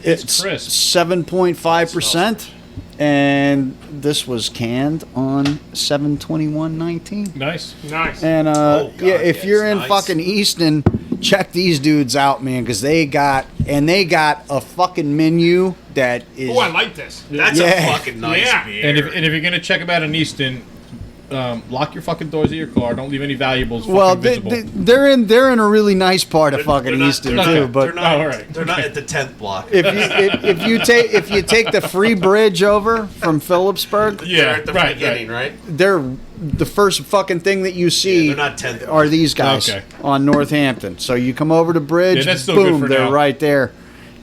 It's crisp. 7.5%. and this was canned on 7/21/19. Nice. Nice. And Oh, God, yeah, if yeah, you're it's in nice. fucking Easton, check these dudes out, man, because they got a fucking menu that is. Oh, I like this. That's Yeah. a fucking nice Yeah. beer. And if you're gonna check them out in Easton, lock your fucking doors of your car. Don't leave any valuables well, fucking visible. they're in a really nice part of fucking They're not- Easton they're too. not- But they're not, Oh, all right. they're not at the 10th block. if you take the free bridge over from Phillipsburg, They're Yeah, at the right, beginning, right? they're the first fucking thing that you see. They're not 10th. Are these guys Okay. on Northampton? So you come over to Bridge, Yeah, that's still good boom, for they're now. right there.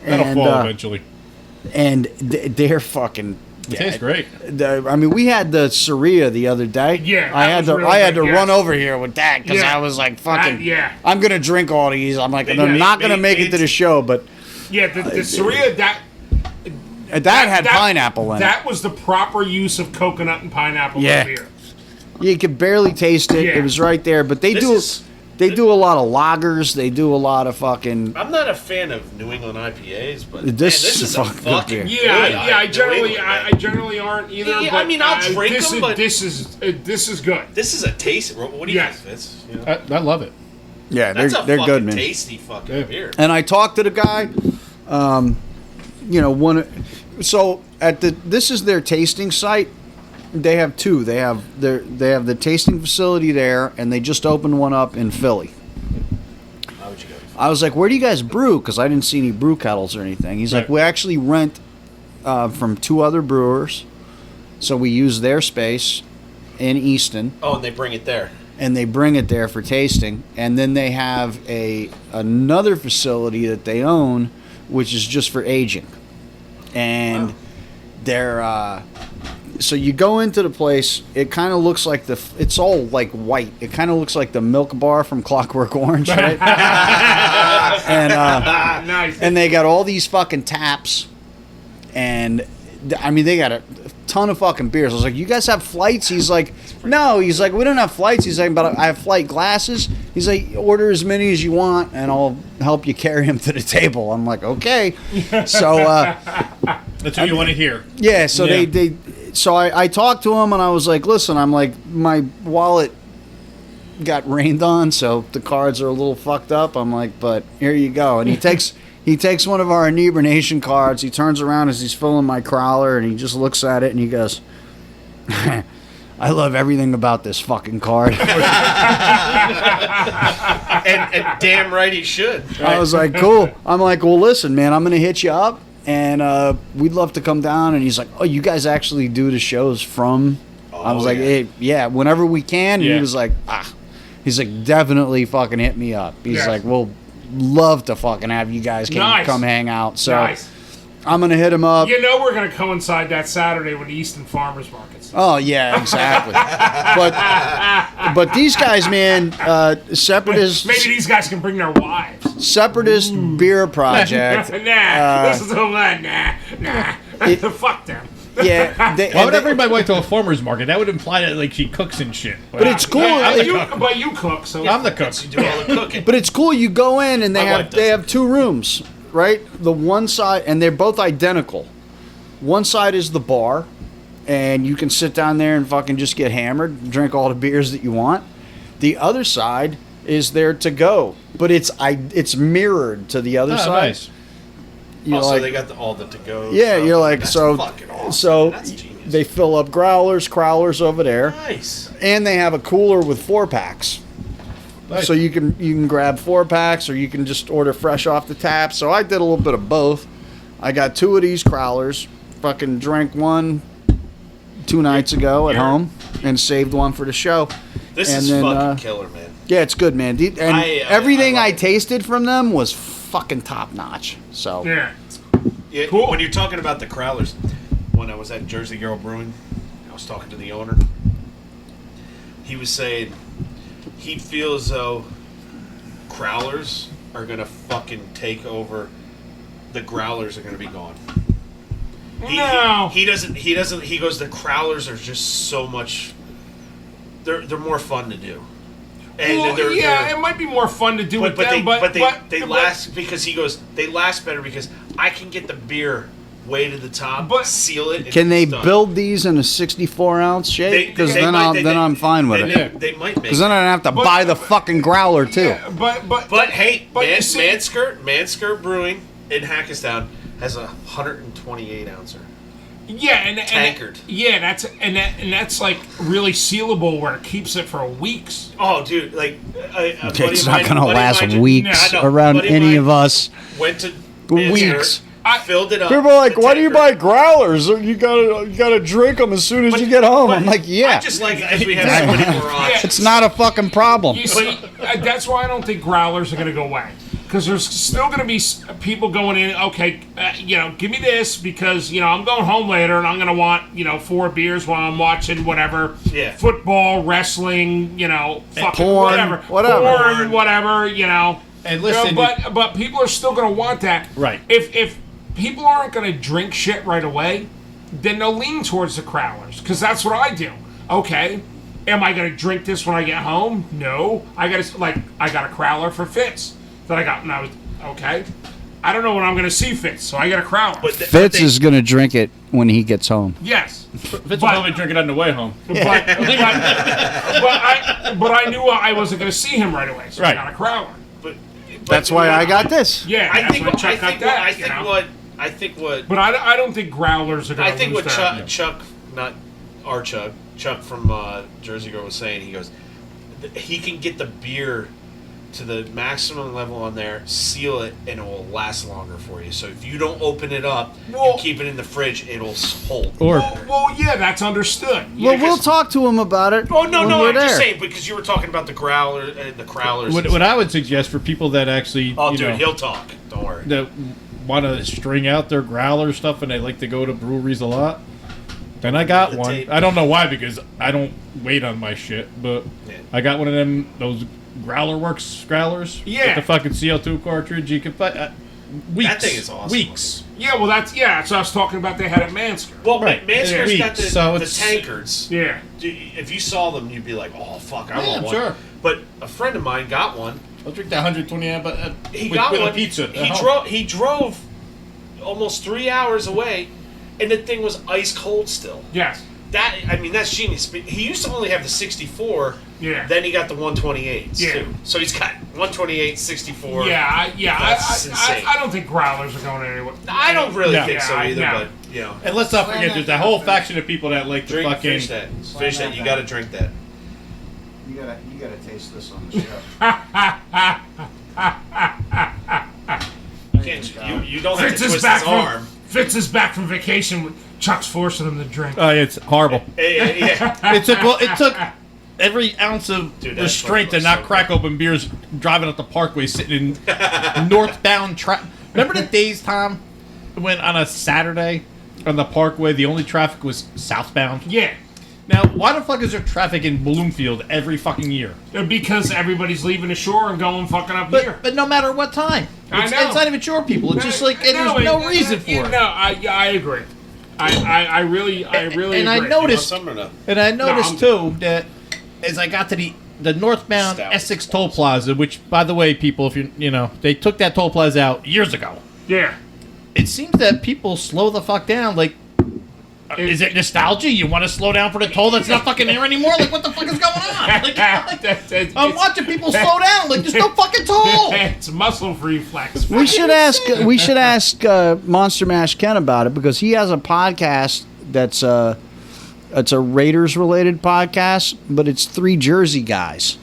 That'll And, fall eventually. and they're fucking. It tastes great. I mean, we had the Saria the other day. Yeah, I that had was to really I had to good, run yes. over here with that because Yeah. I was like, fucking. yeah. I'm gonna drink all these. I'm like, They- I'm not gonna they- make they- it to the show, but Yeah, the Saria, that had pineapple in it. That was the proper use of coconut and pineapple Yeah. in beer. You could barely taste it. Yeah. It was right there, but they This do a lot of lagers. They do a lot of fucking. I'm not a fan of New England IPAs, but This this is is a fucking good fucking beer. Yeah, good yeah. I New generally, England, I man. generally aren't either. Yeah, but I mean, I'll drink this them, is, but- this is good. This is a taste. What do you Yes. think, Fitz? You know? I love it. Yeah, That's a they're fucking good, man. tasty fucking Yeah. beer. And I talked to the guy. So at this is their tasting site. They have two. They have the tasting facility there, and they just opened one up in Philly. How would you go? I was like, "Where do you guys brew?" Because I didn't see any brew kettles or anything. He's like, Right. "We actually rent from two other brewers, so we use their space in Easton, Oh, and they bring it there. and they bring it there for tasting. And then they have another facility that they own, which is just for aging. And they're so you go into the place. It kind of looks like it's all like white. It kind of looks like the Milk Bar from Clockwork Orange, right? and Nice. and they got all these fucking taps, and I mean they got a ton of fucking beers. I was like, "You guys have flights?" He's like, "No." He's like, "We don't have flights." He's like, "But I have flight glasses." He's like, "Order as many as you want, and I'll help you carry them to the table." I'm like, "Okay." So That's what you want to hear. yeah, so Yeah. so I talked to him and I was like, "Listen, I'm like my wallet got rained on, so the cards are a little fucked up." I'm like, "But here you go." And he takes one of our inebriation cards. He turns around as he's filling my crowler and he just looks at it and he goes, "I love everything about this fucking card." And damn right he should. I was like, "Cool." I'm like, "Well, listen, man, I'm gonna hit you up, and we'd love to come down." And he's like, "Oh, you guys actually do the shows from?" I was Oh, like, yeah. "Hey, yeah, whenever we can." And Yeah. he was like, "Ah," he's like, "Definitely fucking hit me up." He's Yes. like, "We'll love to fucking have you guys Nice. come hang out." So Nice. I'm gonna hit him up. You know we're going to coincide that Saturday with the Easton Farmers Markets. Oh yeah, exactly. but these guys, man, separatist Maybe these guys can bring their wives. separatist beer project. Nah, this is a lot. Nah. Fuck them. Yeah, Why would I bring my wife to a farmer's market? That would imply that like she cooks and shit. But it's cool. Yeah, Like- but you cook, so I'm the cook. You do all the cooking. But it's cool. You go in and My wife they does. have two rooms, right? The one side, and they're both identical. One side is the bar, and you can sit down there and fucking just get hammered, drink all the beers that you want. The other side is there to go, but it's mirrored to the other Oh, side. nice. You're Also, like, they got all the to-go. yeah, stuff. you're like That's so. fucking awesome. So That's genius. they fill up crowlers over there, Nice. and they have a cooler with 4-packs. Nice. So you can grab 4-packs or you can just order fresh off the tap. So I did a little bit of both. I got 2 of these crowlers. Fucking drank one 2 nights ago at home and saved one for the show. This And is then, fucking killer, man. Yeah, it's good, man. And I everything love I it. tasted from them was fucking top notch. So yeah. Yeah, Cool. When you're talking about the crowlers, when I was at Jersey Girl Brewing, I was talking to the owner. He was saying he feels as though crowlers are gonna fucking take over. The growlers are gonna be gone. No. He doesn't. He goes. The crowlers are just so much. They're more fun to do. And Well, they're, yeah, they're- it might be more fun to do with them, they but last because he goes. They last better because I can get the beer way to the top, But- seal it. And Can they it's done. build these in a 64-ounce shape? Because then I'm fine with it. They might make. Because then I don't have to But- buy the fucking growler too. Yeah, But hey, But you see- Manskirt Brewing in Hackettstown has a 128 ouncer. yeah, and Tankard. Yeah, that's like really sealable where it keeps it for weeks. Oh, dude, like It's not gonna last weeks No, around any of us. Went to Weeks. filled it up. People are like, the "Why do you buy tankard. growlers? You gotta drink them as soon as But- you get home." but I'm like, "Yeah, I just like it because we have so many more options. it's not a fucking problem." You see, that's why I don't think growlers are going to go away. Because there's still going to be people going in, okay, give me this because, I'm going home later and I'm going to want, 4 beers while I'm watching whatever. Yeah. Football, wrestling, fucking porn, whatever. whatever. Porn, whatever, And listen, but people are still going to want that. Right. If people aren't going to drink shit right away, then they'll lean towards the crowlers. Because that's what I do. Okay. Am I going to drink this when I get home? No. I got a crowler for Fitz that I got when I was okay. I don't know when I'm going to see Fitz, so I got a crowler. But Fitz is gonna drink it when he gets home. yes, Fitz will probably drink it on the way home. but I knew I wasn't going to see him right away, so Right. I got a crowler. That's why I got this. Yeah, I that's think. why Chuck got that. I think what. But I don't think growlers are going I to think lose what their- Chuck, not our Chuck from Jersey Girl was saying. He goes, he can get the beer to the maximum level on there, seal it, and it will last longer for you. So if you don't open it up, Well- you keep it in the fridge, it'll hold. Or Well, yeah, that's understood. Well, Yeah, we'll 'cause- talk to him about it. Oh no, when no! we're I'm just there. saying because you were talking about the growler, the crowlers. what I would suggest for people that actually, Oh, you dude, know, he'll talk. Don't worry. that want to string out their growler stuff and they like to go to breweries a lot, then I got The one. tape. I don't know why because I don't wait on my shit, but Yeah. I got one of those Growler Works growlers. Yeah. With the fucking CO2 cartridge. You can weeks. That thing is awesome. Weeks. Yeah, well, that's so I was talking about they had at Mansker. Well, Right. Manskirt's got the, So the it's- tankards. Yeah. If you saw them, you'd be like, "Oh fuck, I Yeah, want one." sure. But a friend of mine got one. I'll drink that 120 amp He with, got with one. a pizza. at He home. drove. He drove almost 3 hours away, and the thing was ice cold still. Yes. That's genius. But he used to only have the 64. Yeah. Then he got the 128s Yeah. too. So he's got 128, 64. That's insane. I don't think growlers are going anywhere. I don't really No. think so Yeah, either. no. But you know, And let's not forget, there's that whole faction of people that like to drink. fucking. Finish that. Finish that. You got to drink that. You gotta taste this on the show. You can't. You don't have to twist his arm. Fitz is back from vacation. Chuck's forcing him to drink. It's horrible. Yeah. It took every ounce of Dude, that restraint to fucking not looks so crack open beers driving up the parkway sitting in northbound traffic. Remember the days, Tom, when on a Saturday on the parkway the only traffic was southbound? Yeah. Now, why the fuck is there traffic in Bloomfield every fucking year? Because everybody's leaving the shore and going fucking up here. But no matter what time. I It's, know. it's not even shore people. It's just like, and there's no reason for it. No, I agree. I really agree. And I Want noticed, some or no? and I noticed too that as I got to the northbound Stout. Essex Toll Plaza, which, by the way, people, if they took that toll plaza out years ago. Yeah. It seems that people slow the fuck down. Like, is it nostalgia? You want to slow down for the toll that's not fucking there anymore? Like, what the fuck is going on? Like, I'm watching people slow down. Like, there's no fucking toll. It's muscle reflex. We should ask Monster Mash Ken about it because he has a podcast that's it's a Raiders related podcast, but it's 3 Jersey guys.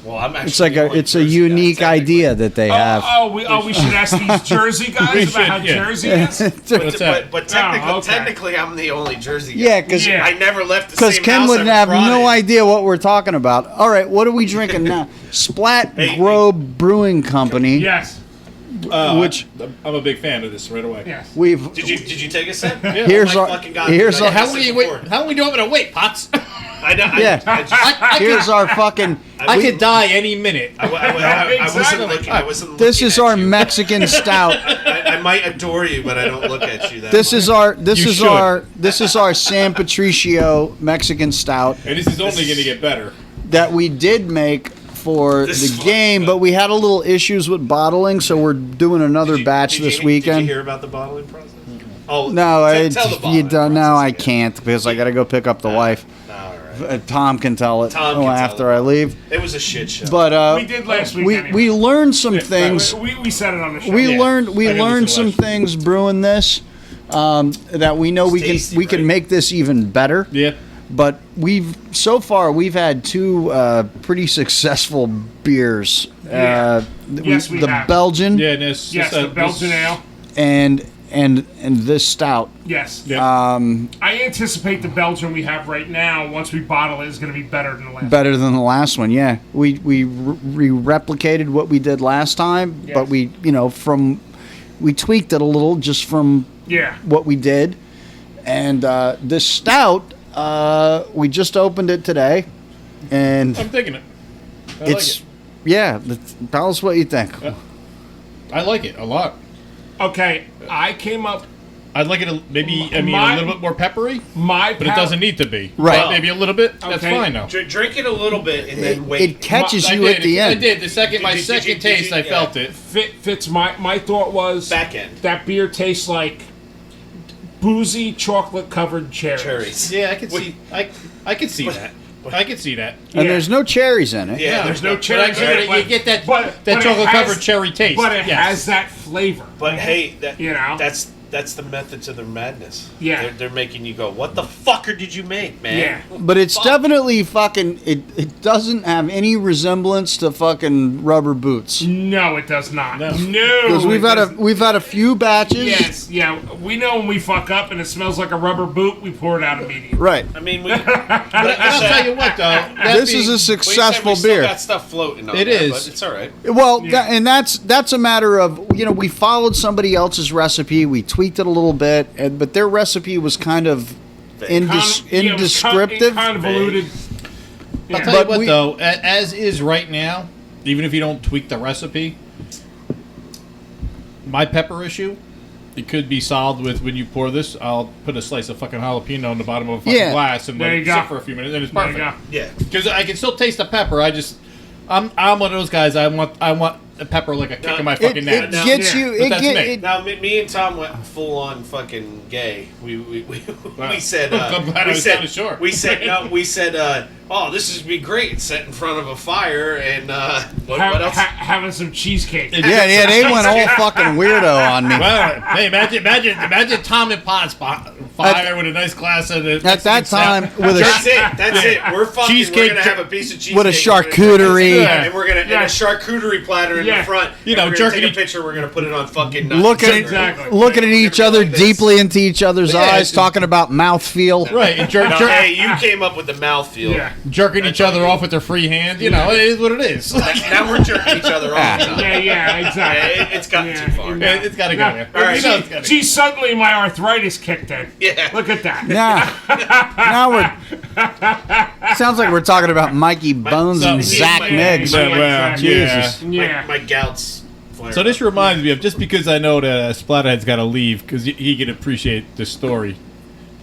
Well, I'm actually. It's like the only it's a Jersey guy, unique technically. idea that they have. We should ask these Jersey guys We about should, how yeah. Jersey is. What's that? But technically, Oh, okay. technically, I'm the only Jersey guy. Yeah, because Yeah. I never left the Because same Ken house would every have no Friday. idea what we're talking about. All right, what are we drinking now? Splat Hey, Grove Brewing Company. Yes. Which- I'm a big fan of this right away. Yes. We've Did you take a sip? Here's Oh my our- fucking God, here's dude, I our- had How to long sit you wait? before. How long we do I'm gonna wait, Potts? I know. Yeah. here's our fucking. I could die any minute. I wasn't Exactly. looking. I wasn't. This looking is at our you. Mexican stout. I might adore you, but I don't look at you that This much. is our this You is should. our San Patricio Mexican stout And this is only gonna get better. that we did make for This is the fun game, stuff. but we had a little issues with bottling, so we're doing another batch Did this Did weekend. you hear about the bottling process? Oh No, tell the you bottling don't. No, process I again. can't because I got to go pick up the wife. All right. Tom can tell it Tom can tell after it. I leave. It was a shit show. But We did last week. we anyway. we learned some things. We said it on the show. We Yeah. learned I did learned listen some last week. things brewing this that we know tasty, we can right? make this even better. Yeah. But so far we've had two pretty successful beers. Yeah. Yes, we the have. Belgian Yeah, and this, Yes, the Belgian ale. and this stout. Yes. Yeah. I anticipate the Belgian we have right now, once we bottle it, is going to be better than the last. Better than the last one, yeah. We replicated what we did last time, Yes. but we tweaked it a little just from Yeah. what we did. And this stout, we just opened it today, and I'm thinking it. I it's like yeah. Tell us what you think. it. I like it a lot. Okay, I came up. I'd like it maybe a My- little bit more peppery, My but it doesn't need to be. Right. But maybe a little bit. That's Okay. fine though. Drink it a little bit and then wait. It catches I you did. at the end. I did. My Did you- second did you- taste, I yeah. felt it. Fitz, my thought was Back end. that beer tastes like boozy chocolate covered cherries. Cherries. Yeah, I could see. I could see that. I could see that. And Yeah. there's no cherries in it. Yeah, There's no but cherries. I get it. but- You get that but that it chocolate has- covered cherry taste. But it Yes. has that flavor. But hey, that You know? that's the method to their madness. Yeah. they're making you go, what the fucker did you make, man? Yeah. But it's Fuck. definitely fucking. It doesn't have any resemblance to fucking rubber boots. No, it does not. No. Because No, we've had a few batches. Yes, yeah. We know when we fuck up and it smells like a rubber boot, we pour it out immediately. Right. I mean, we. But I'll tell you what, though. that This being- is a successful we still beer. got stuff floating on It there, is. but it's all right. Well, Yeah. that's a matter of we followed somebody else's recipe, we tweaked it a little bit, but their recipe was kind of indescriptive. Convoluted. I'll Yeah. tell you But what, we- though, as is right now, even if you don't tweak the recipe, my pepper issue, it could be solved with when you pour this. I'll put a slice of fucking jalapeno in the bottom of a fucking Yeah. glass and There let you it go. sit for a few minutes, and it's There you perfect. go. Yeah. Because I can still taste the pepper. I'm one of those guys. I want the pepper like a kick in my It, fucking it nuts. gets Yeah. you. But It that's get, me. it, Now, me and Tom went full on fucking gay. We said. I'm glad I we was said. down the shore. We said no. We said. Oh, this is be great. Set in front of a fire and what else? Having some cheesecake. yeah, they went all fucking weirdo on me. Well, hey, imagine Tom and Pot's fire with a nice glass of it. At that time, with That's a it. That's it. We're fucking. Cheesecake We're gonna have a piece of cheesecake. with a We're gonna- charcuterie. Yeah. And we're gonna Yeah. and a charcuterie platter in Yeah. the front. You and know, we're gonna jerking take a each- picture. We're gonna put it on fucking. Looking at Exactly. looking at each other Like this. deeply into each other's Yeah, eyes, it's- talking about mouthfeel. Right, and No, hey, you came up with the mouthfeel. Yeah. jerking each other off with their free hand. You know, it is what it is. Now we're jerking each other off. Yeah, exactly. It's gotten Yeah, too far. yeah. It's got to go there. All right. You know it's gotta Gee, suddenly my arthritis kicked in. Yeah. Look at that. Now we're. Sounds like we're talking about Mikey Bones and So- Zach Yeah, Miggs. yeah, well, Jesus. Yeah. My gout's flaring. So this reminds me of, just because I know that Splatterhead's got to leave because he can appreciate the story,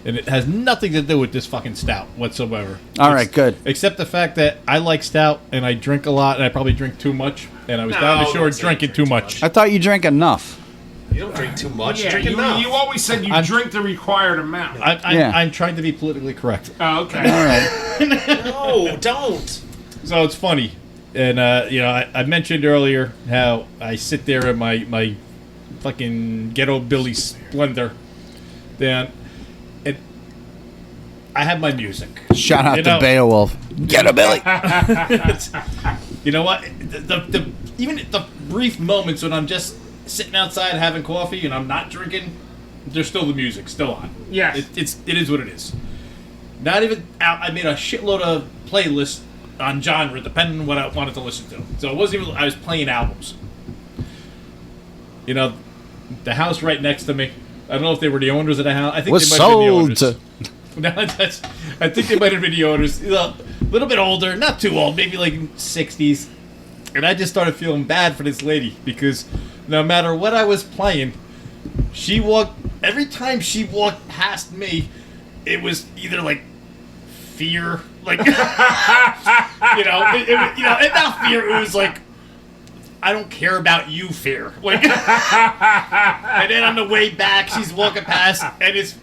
and it has nothing to do with this fucking stout whatsoever. All right, good. Except the fact that I like stout and I drink a lot and I probably drink too much, and I was down the No, shore don't say drinking you too drink much. too I thought you drank enough. You don't drink too much. Yeah, drink enough. you always said you I'm- drink the required amount. Yeah. I'm trying to be politically correct. Oh, okay. All right. No, don't. So it's funny, and I mentioned earlier how I sit there in my fucking ghetto Billy splendor, then, and I have my music. Shout out You to know- Beowulf. Get a Billy. You know what? The even the brief moments when I'm just sitting outside having coffee and I'm not drinking, there's still the music still on. Yes. It is what it is. Not even out. I made a shitload of playlists on genre depending on what I wanted to listen to. So it wasn't even I was playing albums. You know, the house right next to me. I don't know if they were the owners of the house. I think Was they might have been the sold owners. to. No, I think they might have been the owners. You know, a little bit older, not too old, maybe like 60s. And I just started feeling bad for this lady because no matter what I was playing, every time she walked past me, it was either like fear, like and not fear. It was like I don't care about you, fear. Like, and then on the way back, she's walking past, and it's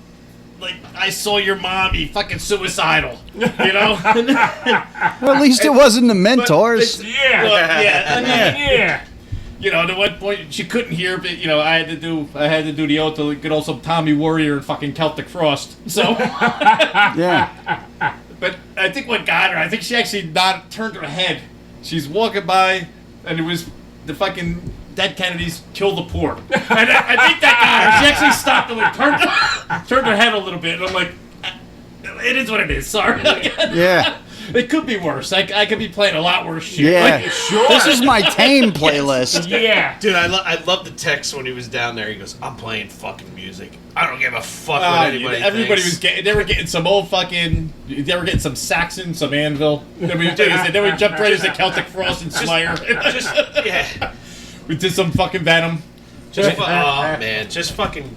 like, I saw your mom be fucking suicidal. You know? Well, at least it wasn't the mentors. Yeah. Well, yeah, I mean, Yeah. you know, at one point she couldn't hear, but you know, I had to do the oath to get also Tommy Warrior and fucking Celtic Frost. So, Yeah. but I think what got her, I think she actually turned her head. She's walking by, and it was the fucking Dead Kennedys Kill the Poor. And I think that got her. She actually stopped and like turned her head a little bit, and I'm like, it is what it is. Sorry. Yeah. It could be worse. I could be playing a lot worse shit. Yeah. Like, Sure. This is my tame playlist. Yeah. Dude, I love the text when he was down there. He goes, "I'm playing fucking music. I don't give a fuck what anybody everybody thinks." was getting. They were getting some old fucking. They were getting some Saxon, some Anvil. Then we jumped right into Celtic Frost and Slayer. Just yeah. We did some fucking Venom. Oh man, just fucking,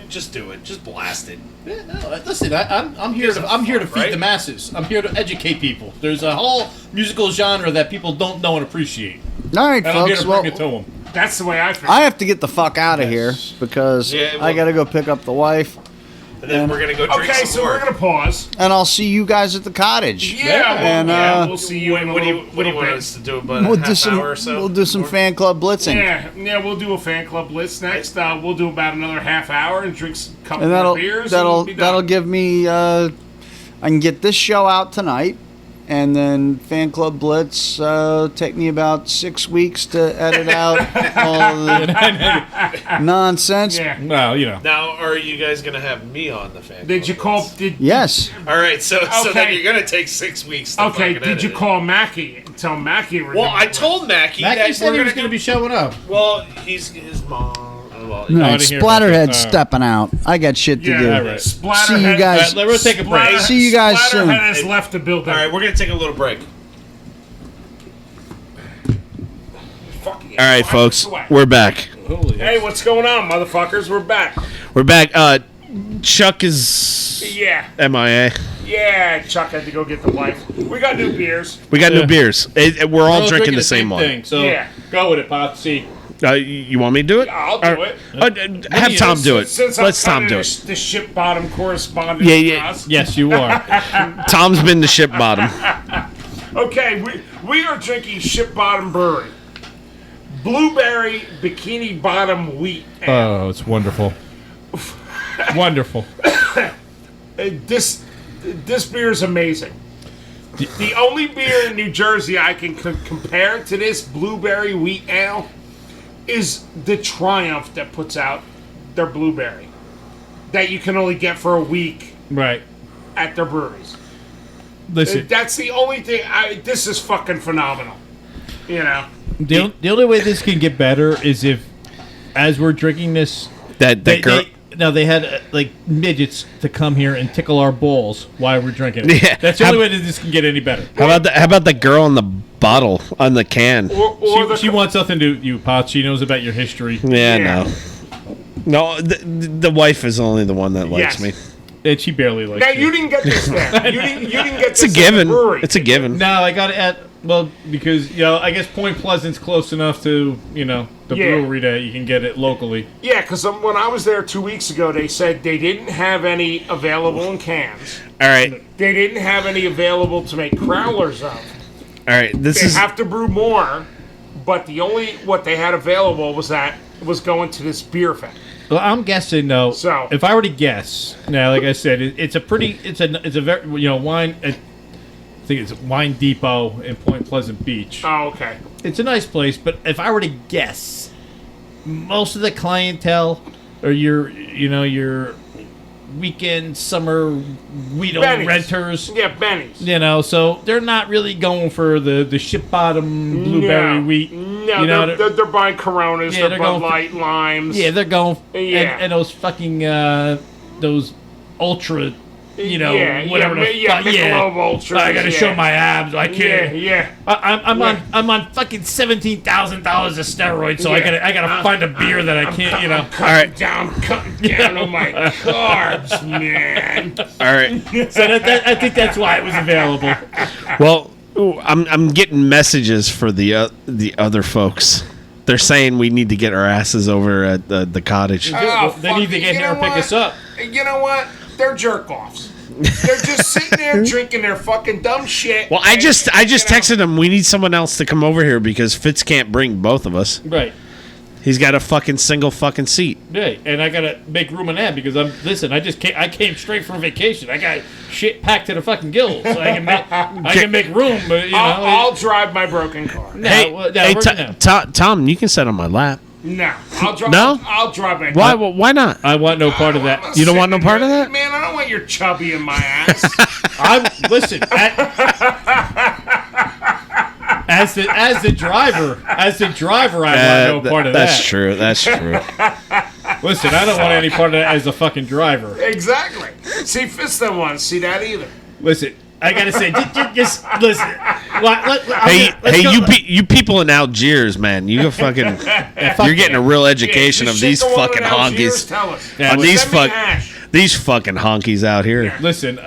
just do it. Just blast it. Yeah, no, listen, I'm here to feed right? the masses. I'm here to educate people. There's a whole musical genre that people don't know and appreciate, All right, and I'm here folks. to Well, bring it to them. That's the way I feel. I have to get the fuck out of here because Yeah, I well- got to go pick up the wife, And then we're gonna go drink Okay, some so more. we're gonna pause. and I'll see you guys at the cottage. Yeah, and we'll see you in a What do little, you little want bit. us to do about we'll a do half some. hour or so? We'll do some Or- fan club blitzing, Yeah, we'll do a fan club list next. We'll do about another half hour and drink a couple and more beers. that'll and be done. give me. I can get this show out tonight, and then fan club blitz take me about 6 weeks to edit out all the nonsense. Yeah. Well, you know. Now, are you guys gonna have me on the fan? Did you club call? list? Did Yes. All right, so then Okay. you're gonna take 6 weeks. To Okay. fucking Did edit you it. call Mackie and tell Mackie? we're Well, doing I it? told Mackie Mackie that said we're he was gonna going to be showing up. Well, his mom. Well, No, I didn't hear about Splatterhead that. stepping out. I got shit to Yeah, do. all right. Splatterhead. See you guys. All right, we'll take a break. See you guys soon. Splatterhead has left the building. all right, we're gonna take a little break. Fucking All right, five folks, minutes away. we're back. Holy Hey, what's going on, motherfuckers? We're back. We're back. Chuck is Yeah, MIA. yeah. Chuck had to go get the wife. We got new beers. We got Yeah. new beers. We're all drinking the same one. thing. So Yeah. go with it, Pop. See. You want me to do it? I'll do it. Have Tom do it. Since Let's I'm Tom do kinda it. The ship bottom correspondent. Yeah, yeah. for us. Yes, you are. Tom's been the ship bottom. Okay, we are drinking Ship Bottom Brewery. Blueberry Bikini Bottom Wheat. Oh, it's wonderful. Wonderful. This beer is amazing. The only beer in New Jersey I can compare to this blueberry wheat ale is the Triumph that puts out their blueberry that you can only get for a week Right. at their breweries. Listen, That's the only thing. This is fucking phenomenal. You know. the only way this can get better is if, as we're drinking this, That girl. they had like midgets to come here and tickle our balls while we're drinking it. Yeah. That's the only way that this can get any better. How about the girl on the bottle on the can? Or She wants nothing to do with you, Pot. She knows about your history. Yeah, Yeah. no. The wife is only the one that likes Yes. me. And she barely likes Now you. you didn't get this there. You didn't get It's this a given. At the brewery. It's a given. No, I got it at because I guess Point Pleasant's close enough to the Yeah. brewery that you can get it locally. Yeah, because when I was there 2 weeks ago, they said they didn't have any available in cans. All right. They didn't have any available to make crowlers of. All right. This They is have to brew more, but the only what they had available was going to this beer factory. Well, I'm guessing though. So- if I were to guess, now, like I said, it's a very wine. I think it's Wine Depot in Point Pleasant Beach. Oh, okay. It's a nice place, but if I were to guess, most of the clientele are your weekend summer Guido Benny's. renters. Yeah, Benny's. So they're not really going for the ship bottom blueberry No. wheat. No, they're buying Coronas, Yeah, they're they're Bud going for- Light, limes. Yeah, they're going Yeah. and those fucking those ultra, Yeah, whatever. yeah, Michelob Ultras, I gotta yeah. show my abs. I yeah, can't. yeah. I'm on fucking $17,000 of steroids, so Yeah. I gotta find a beer that I can't. Cutting down on my carbs, man. all right. So I think that's why it was available. Well, I'm getting messages for the other folks. They're saying we need to get our asses over at the cottage. Oh, They need to fuck, get you here and know pick what? us up. You know what? They're jerk offs. They're just sitting there drinking their fucking dumb shit. Well, I just you know, texted him. We need someone else to come over here because Fitz can't bring both of us. Right. He's got a fucking single fucking seat. Yeah, and I gotta make room in that because I came straight from vacation. I got shit packed to the fucking gills. So I can make room, but you know. I'll drive my broken car. No, Hey, well, no, hey, we're T- gonna- Tom, you can sit on my lap. No, I'll drive. No? I'll drive my Why? Why not? I want no part of that. You don't want no part of that? Man, I don't want your chubby in my ass. Listen. As the driver, I want no part of that. That's true. That's true. Listen, I don't want any part of that as a fucking driver. Exactly. See, Fitz don't want to see that either. Listen, I gotta say, just listen. You people in Algiers, man, you fucking, you're getting a real education Yeah, of you these shit the one fucking in Algiers, honkies. Tell us. Yeah, On these Send me fuck, hash. these fucking honkies out here. Listen,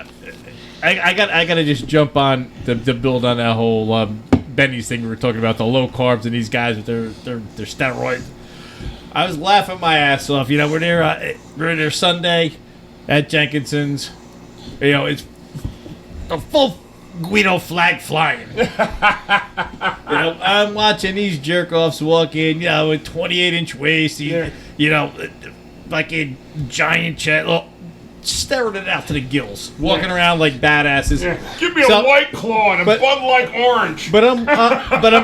I gotta just jump on the build on that whole Benny's thing we were talking about, the low carbs and these guys with their steroids. I was laughing my ass off. You know, we're there Sunday at Jenkinson's. You know, it's a full Guido flag flying. You know, I'm watching these jerk offs walk in. You know, with 28-inch waist. You know, fucking giant chest. Staring it out to the gills, walking around like badasses. Yeah. Give me a White Claw and a Bud Light Orange. But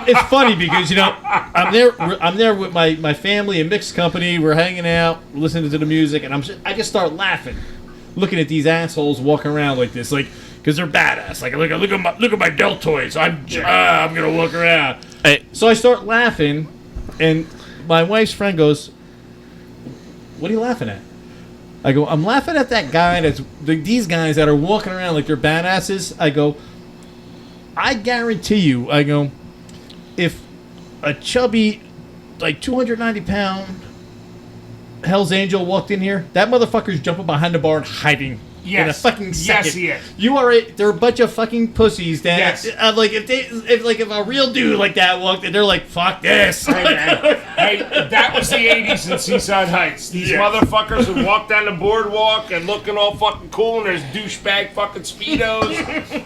it's funny because you know I'm there with my family and mixed company. We're hanging out, listening to the music, and I just start laughing, looking at these assholes walking around like this, like because they're badass. Like look at my deltoids. I'm gonna walk around. Hey. So I start laughing, and my wife's friend goes, "What are you laughing at?" I go, I'm laughing at that guy these guys that are walking around like they're badasses. I go, I guarantee you, I go, if a chubby, like 290-pound Hell's Angel walked in here, that motherfucker's jumping behind the bar and hiding in a fucking second. Yes, he is. They're a bunch of fucking pussies that, Yes. if a real dude like that walked in, they're like, fuck this. Hey, man. Hey, that was the 80s in Seaside Heights. These motherfuckers would walk down the boardwalk and looking all fucking cool, and there's douchebag fucking Speedos.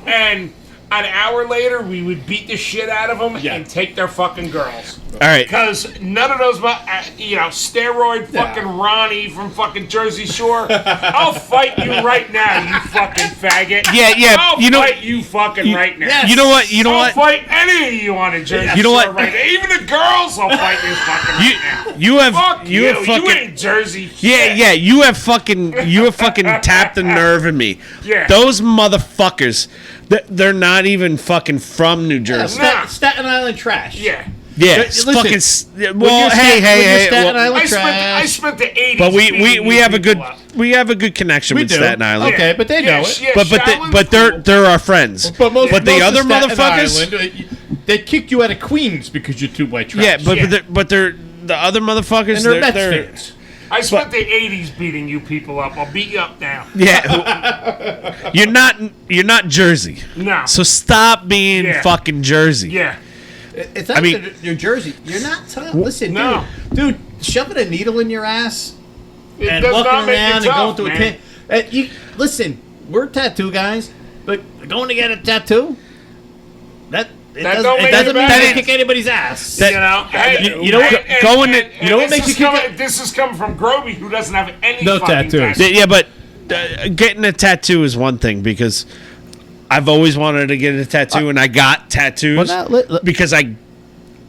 And an hour later, we would beat the shit out of them and take their fucking girls. All right. Because none of those, steroid fucking Ronnie from fucking Jersey Shore. I'll fight you right now, you fucking faggot. Yeah. I'll fight you fucking right now. You know what? You know I'll what? fight any of you on a Jersey You know Shore what? right now. Even the girls will fight this fucking right now. You have Fuck you have fucking you ain't Jersey. yeah. You have fucking tapped the nerve in me. Yeah. Those motherfuckers, they're not even fucking from New Jersey. Nah. Staten Island trash. Yeah. Yeah, Listen, well, hey. Staten well, Island I spent the 80s. but we beating have a people good up. connection We with do. Staten Island. Okay, but they know it. Yeah, But Shaolin they're school. our friends. But most the of other Staten motherfuckers, Island, they kicked you out of Queens because you're too white trash. yeah, but Yeah. but they're the other motherfuckers. and they're Mets they're fans. I spent the 80s beating you people up. I'll beat you up now. yeah. You're not Jersey, No. so stop being Yeah. fucking Jersey. Yeah. It's I mean- New Jersey. You're not tough. Listen, No. dude, shoving a needle in your ass It and does walking not make around you and tough, going to man. a pin. Listen, we're tattoo guys, but going to get a tattoo, That don't make doesn't you mean bad. you kick anybody's ass. You know, hey, you know what- going to- you know what makes you kick it? This is coming from Groby, who doesn't have any No fucking tattoos. Yeah, but getting a tattoo is one thing because I've always wanted to get a tattoo, and I got tattoos because I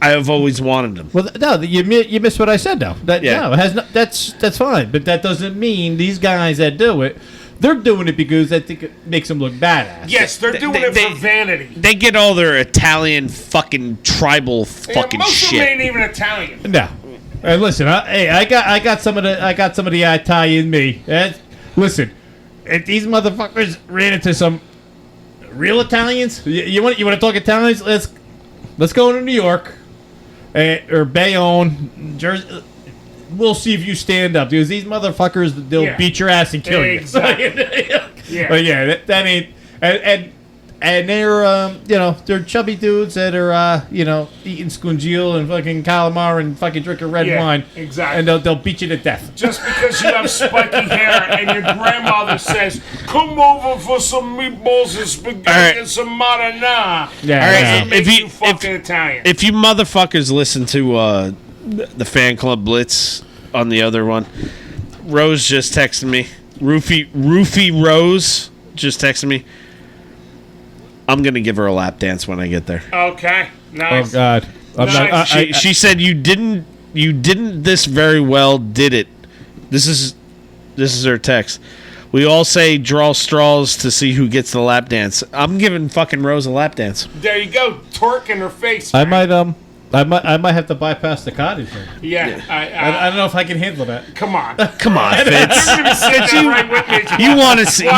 have always wanted them. Well, no, you missed what I said, though. Yeah. No, it has that's fine, but that doesn't mean these guys that do it, they're doing it because they think it makes them look badass. Yes, they're doing it for vanity. They get all their Italian fucking tribal fucking Most of them shit. ain't even Italian. No. And listen, I got some of the Italian me. Listen, if these motherfuckers ran into some real Italians, you want to talk Italians? Let's go to New York, or Bayonne, Jersey. We'll see if you stand up, because these motherfuckers, they'll beat your ass and kill Exactly. you. Yeah. But yeah, that ain't. And and they're they're chubby dudes that are eating scungil and fucking calamari and fucking drinking red Yeah, wine. exactly. And they'll beat you to death. Just because you have spiky hair and your grandmother says, "Come over for some meatballs and spaghetti right. and some marinara." Yeah. All right, yeah. It makes If you fucking Italian. If you motherfuckers listen to the fan club blitz on the other one, Rose just texted me. Roofie Rose just texted me. I'm gonna give her a lap dance when I get there. Okay, Oh nice. God. She said you didn't this very well, did it? This is her text. We all say draw straws to see who gets the lap dance. I'm giving fucking Rose a lap dance. There you go, torque in her face. I man. might have to bypass the cottage. Then. Yeah, I don't know if I can handle that. come on. Come on, Fitz. You're gonna sit there right with me. You want to see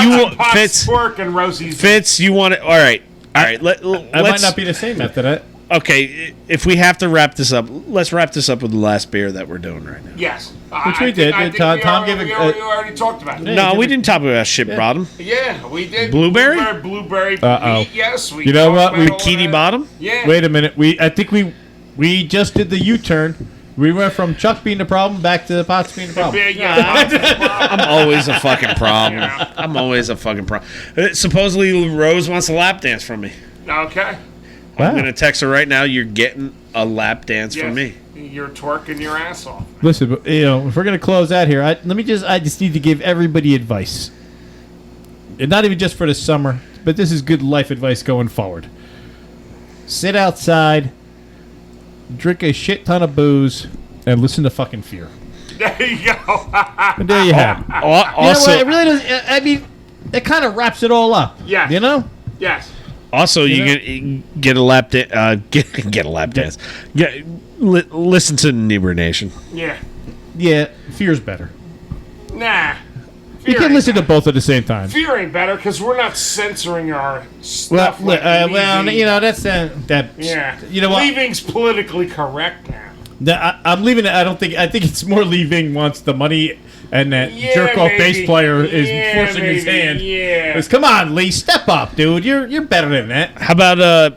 Fitz? Twerk and Rosie's. Fitz, you want it? All right. I might not be the same after that. Okay, if we have to wrap this up, let's wrap this up with the last beer that we're doing right now. Yes, Which we did. Tom gave we a- already talked about it. No, we didn't talk about shit bottom. Yeah, we did. Blueberry? Blueberry. Uh-oh. Wheat, yes, we. You know talked what? about all Bikini that. bottom? Yeah. Wait a minute. I think we just did the U-turn. We went from Chuck being the problem back to the Potts being the problem. Yeah. I'm always a fucking problem. Yeah. I'm always a fucking problem. Supposedly Rose wants a lap dance from me. Okay. I'm gonna text her right now. You're getting a lap dance from me. You're twerking your ass off. Listen, but, if we're gonna close out here, I just need to give everybody advice, and not even just for the summer, but this is good life advice going forward. Sit outside, drink a shit ton of booze, and listen to fucking Fear. There you go. And there you have it. You know Also, what? It really does. I mean, it kind of wraps it all up. Yeah. You know. Yes. Also, you get a lap dance. Get a lap dance. Listen to Inebriation Nation. Yeah. Yeah, Fear's better. Nah. You can listen to both at the same time. Fear ain't better because we're not censoring our stuff. Well, like leaving. that's that. Yeah. You know what? Leaving's politically correct now. I'm leaving it. I think it's more leaving once the money and that Yeah, jerk off maybe. bass player is Yeah, forcing his maybe. hand. Yeah. It's, come on, Lee, step up, dude. You're better than that. How about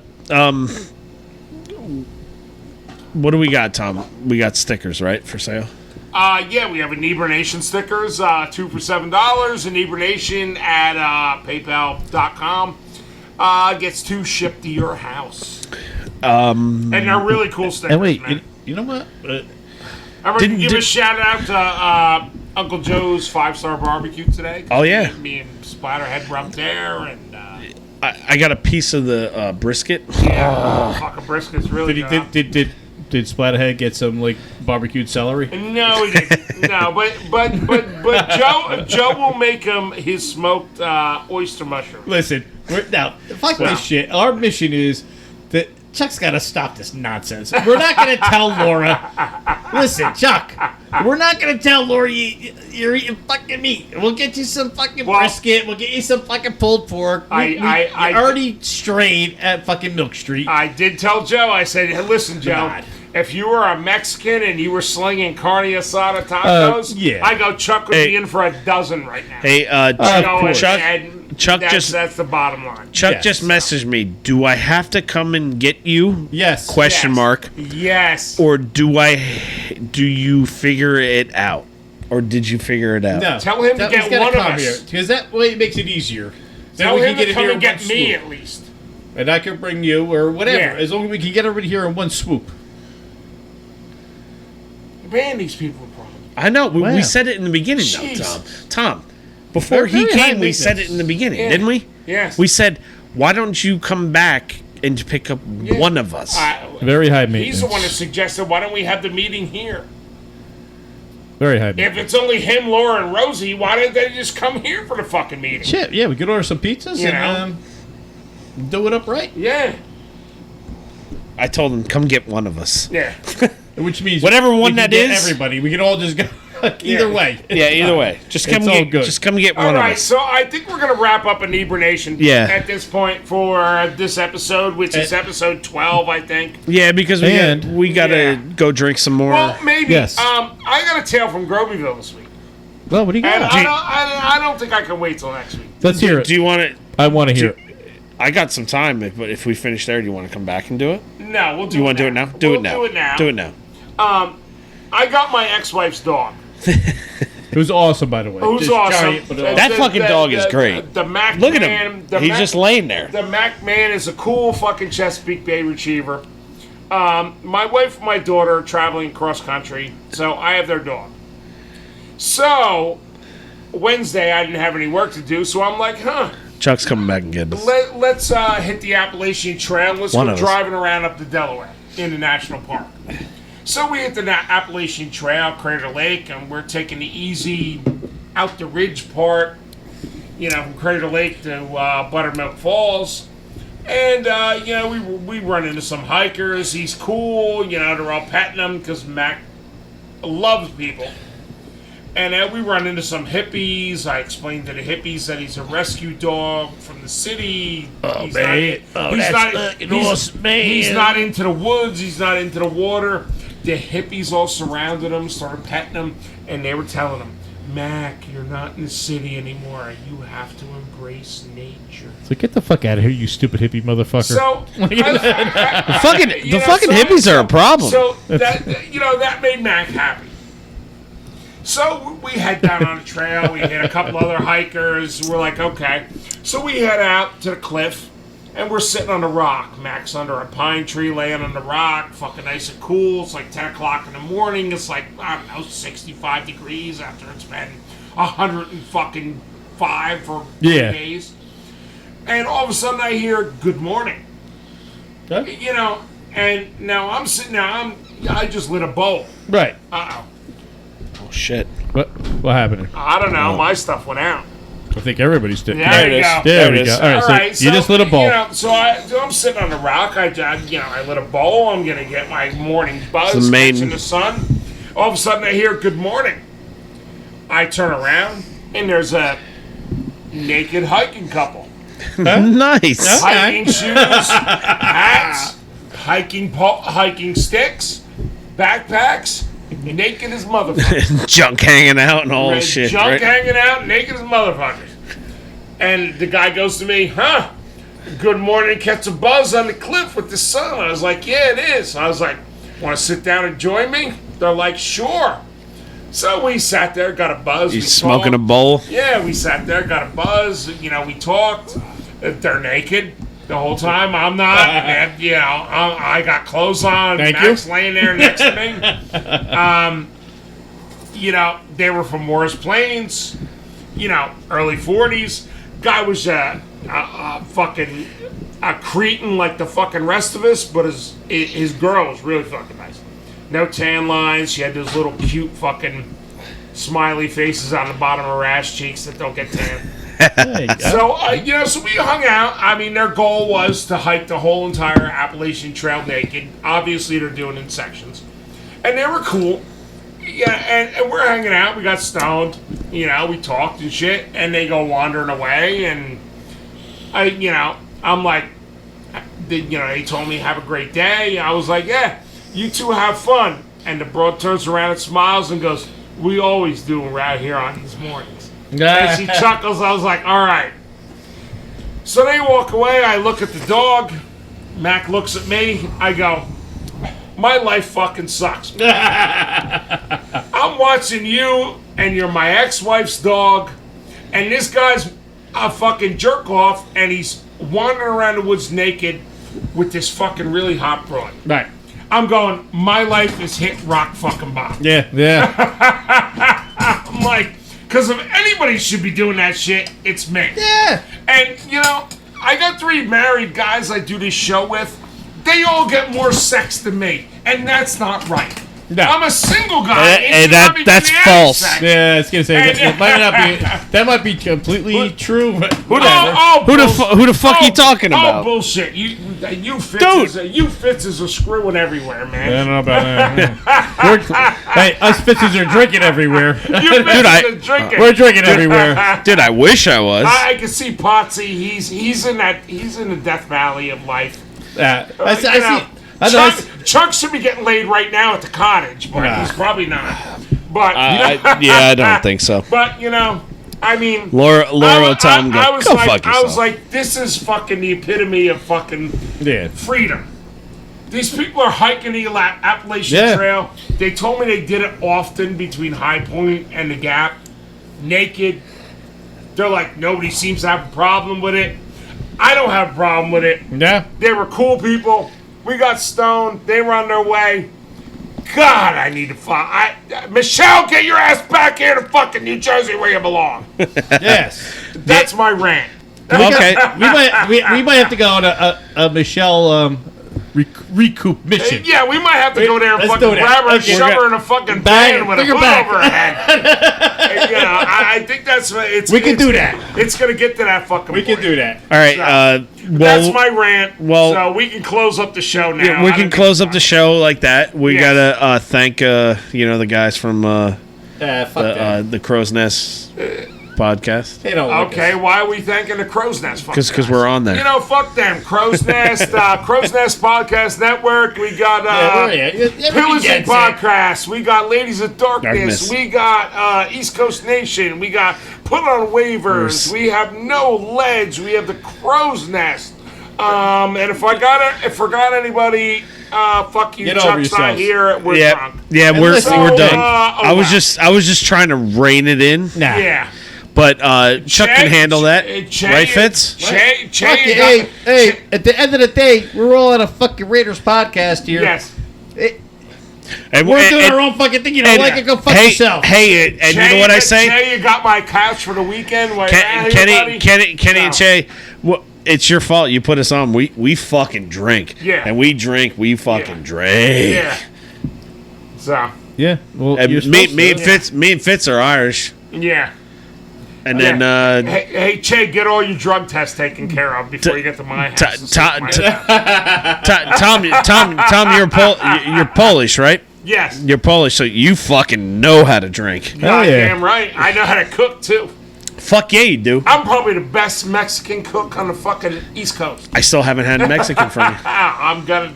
what do we got, Tom? We got stickers, right, for sale? Yeah, we have Inebrination stickers, 2 for $7. Inebrination at PayPal.com. Gets 2 shipped to your house. And they're really cool stickers, And wait, man. you know what? I'm Didn't- gonna give a did- shout out to Uncle Joe's 5-star barbecue today. Oh, yeah. Me and Splatterhead were up there, and I got a piece of the brisket. fucking brisket's really good. Did Splatterhead get some like barbecued celery? No, he didn't. No, but Joe will make him his smoked oyster mushroom. Listen, now fuck Wow. this shit. Our mission is that Chuck's got to stop this nonsense. We're not going to tell Laura. Listen, Chuck, we're not going to tell Laura you're eating fucking meat. We'll get you some fucking brisket. We'll get you some fucking pulled pork. I already strayed at fucking Milk Street. I did tell Joe. I said, hey, "Listen, Joe, God. if you were a Mexican and you were slinging carne asada tacos, yeah. I go Chuck would be in for a dozen right now." Hey, course. Chuck that's the bottom line. Chuck Yes. just messaged me. Do I have to come and get you? Yes. Question Yes. mark. Yes. Or do you figure it out? Or did you figure it out? No. Tell him to He's get gotta one of come us. here, because that way it makes it easier. Then Tell we him can to get it come here and in get one me swoop. at least. And I can bring you or whatever, Yeah. as long as we can get everybody here in one swoop. Man, these people are problems. I know. We Wow. said it in the beginning, though, Jeez. Tom. Before They're he very high came, we said it maintenance. in the beginning, Yeah. didn't we? Yes. We said, why don't you come back and pick up one of us? Very high maintenance. He's the one that suggested, why don't we have the meeting here? Very high If maintenance. it's only him, Laura, and Rosie, why didn't they just come here for the fucking meeting? Shit, yeah, we could order some pizzas You and do it up right. Yeah. I told him, come get one of us. Yeah. Which means Whatever we one can that get is. everybody. We can all just go either way. Yeah, either way. Just come It's all get good. just come get All one of right, us. so I think we're going to wrap up Inebrination Yeah. at this point for this episode, which is episode 12, I think. Yeah, because we gotta Yeah. go drink some more. Well, maybe. Yes. I got a tale from Grobyville this week. Well, what do you And got? I don't think I can wait till next week. Let's hear it. Do you want it? I want to hear it. I got some time, but if we finish there, do you want to come back and do it? No, we'll do You it want to do it now? Do We'll it now. Do it now. Do it now. I got my ex-wife's dog. It was awesome, by the way. Who's Just awesome. giant, but awesome. That fucking dog is great. The Mac Look at Man, him. the He's Mac- just laying there. The Mac Man is a cool fucking Chesapeake Bay Retriever. My wife and my daughter are traveling cross country, so I have their dog. So Wednesday I didn't have any work to do, so I'm like, Chuck's coming back and getting us. let's hit the Appalachian Trail. Let's One go of us. driving around up to Delaware in the national park. So we hit the Appalachian Trail, Crater Lake, and we're taking the easy out the ridge part, from Crater Lake to Buttermilk Falls. And, we run into some hikers. He's cool, they're all petting him because Mac loves people. And we run into some hippies. I explained to the hippies that he's a rescue dog from the city. Oh, He's man. he's awesome, man. He's not into the woods. He's not into the water. The hippies all surrounded him, started petting him, and they were telling him, Mac, you're not in the city anymore. You have to embrace nature. So get the fuck out of here, you stupid hippie motherfucker. So The fucking hippies are a problem. So that made Mac happy. So we head down on the trail. We hit a couple other hikers. We're like, okay. So we head out to the cliff, and we're sitting on a rock. Mac's under a pine tree, laying on the rock, fucking nice and cool. It's like 10 o'clock in the morning. It's like, I don't know, 65 degrees after it's been 105 for 3 Yeah. days. And all of a sudden I hear, good morning. Huh? And now I'm sitting there, I just lit a bowl. Right. Uh-oh. Oh, shit. What happened? I don't know. My stuff went out. I think everybody's did. Yeah, There it you is. go. There we it go. is. All right, All so right, you just lit a bowl. So I'm sitting on a rock. I lit a bowl. I'm gonna get my morning buzz, The main- catching the sun. All of a sudden, I hear "Good morning." I turn around, and there's a naked hiking couple. Nice. Hiking shoes, hats, hiking sticks, backpacks, naked as motherfuckers. Junk hanging out and all shit, Junk right? hanging out, naked as motherfuckers. And the guy goes to me, good morning, catch a buzz on the cliff with the sun. I was like, yeah, it is. I was like, want to sit down and join me? They're like, sure. So we sat there, got a buzz. He's we smoking a talked. bowl. Yeah, we sat there, got a buzz. We talked. They're naked the whole time. I'm not. I got clothes on. Thank Mac's you. laying there next to me. They were from Morris Plains. Early 40s. Guy was fucking a cretin like the fucking rest of us, but his girl was really fucking nice. No tan lines. She had those little cute fucking smiley faces on the bottom of her ass cheeks that don't get tan. There you go. So, so we hung out. I mean, their goal was to hike the whole entire Appalachian Trail naked. Obviously, they're doing it in sections. And they were cool. Yeah, and we're hanging out. We got stoned. We talked and shit. And they go wandering away. And, I'm like, they told me, have a great day. I was like, yeah, you two have fun. And the broad turns around and smiles and goes, we always do right here on these mornings. And she chuckles. I was like, all right. So they walk away. I look at the dog. Mac looks at me. I go, my life fucking sucks. I'm watching you, and you're my ex-wife's dog, and this guy's a fucking jerk off, and he's wandering around the woods naked with this fucking really hot broad. Right. I'm going, my life is hit rock fucking bottom. Yeah. I'm like, because if anybody should be doing that shit, it's me. Yeah. And, I got 3 married guys I do this show with. They all get more sex than me. And that's not right. No. I'm a single guy. Hey, It should not be that's getting false. sex. Yeah, I was gonna say that might not be. That might be completely true, but whatever. Who the fuck you talking Oh, about? bullshit. You Fitz is a screwing everywhere, I man. don't know about that. Hey, us Fitzies are drinking everywhere. You Fitz is drinking. We're drinking everywhere. Dude, I wish I was. I can see Potsy. He's in the Death Valley of life. I see. Chuck should be getting laid right now at the cottage, but Nah. he's probably not. But I don't think so. but I mean, Laura will tell him, I was go like, fuck I was yourself. like, this is fucking the epitome of fucking Yeah. freedom. These people are hiking the Appalachian Yeah. Trail. They told me they did it often between High Point and the Gap, naked. They're like, nobody seems to have a problem with it. I don't have a problem with it. Yeah. They were cool people. We got stoned. They were on their way. God, I need to Michelle, get your ass back here to fucking New Jersey where you belong. Yes. That's my rant. Okay. We might have to go on a Michelle recoup mission. Yeah, we might have to go there and Let's fucking do that. grab her and Okay. shove her in a fucking Bang, van with a bring her hood back. over her head. And, you know, I think that's it's. We can it's- do that. It's gonna get to that fucking. We can point. do that. All right. That's my rant. well- so we can close up the show now. Yeah, we I can don't close think- up the show like that. We Yes. gotta thank the guys from Fuck that. the Crow's Nest podcast They don't like Okay, us. why are we thanking the Crow's Nest? fucking because guys? we're on there. You know, fuck them. Crow's Nest, Crow's Nest Podcast Network. We got Yeah, where are you? Everybody Pillars gets and it. Podcast. We got Ladies of Darkness. Darkness. We got East Coast Nation. We got Put on Waivers. Yes. We have No Ledge. We have the Crow's Nest. And if I forgot anybody, fuck you, Get over Chuck's not yourselves. here. We're Yeah, drunk. yeah, we're listen, we're So, done. oh, I was wow. just trying to rein it in, Nah. Yeah. but Chuck can handle that, Che- right, Fitz? Che, Fuck Che, it, hey, at the end of the day, we're all on a fucking Raiders podcast here. yes. And We're doing our own fucking thing. You don't and- like it? Go fuck hey, yourself. Hey, and you know what I say? Che, you got my couch for the weekend. While you're out here, buddy? Kenny, and No. Che, it's your fault. You put us on. We fucking drink. Yeah. And we drink. We fucking drink. Yeah. So, Yeah. Well, And you're me supposed to. and Fitz are Irish. yeah. And then Hey, Che, get all your drug tests taken care of before you get to my house. and see my house. Tom, you're Polish, right? Yes. You're Polish, so you fucking know how to drink. God yeah. damn right. I know how to cook, too. Fuck yeah, you do. I'm probably the best Mexican cook on the fucking East Coast. I still haven't had Mexican from you, I'm gonna...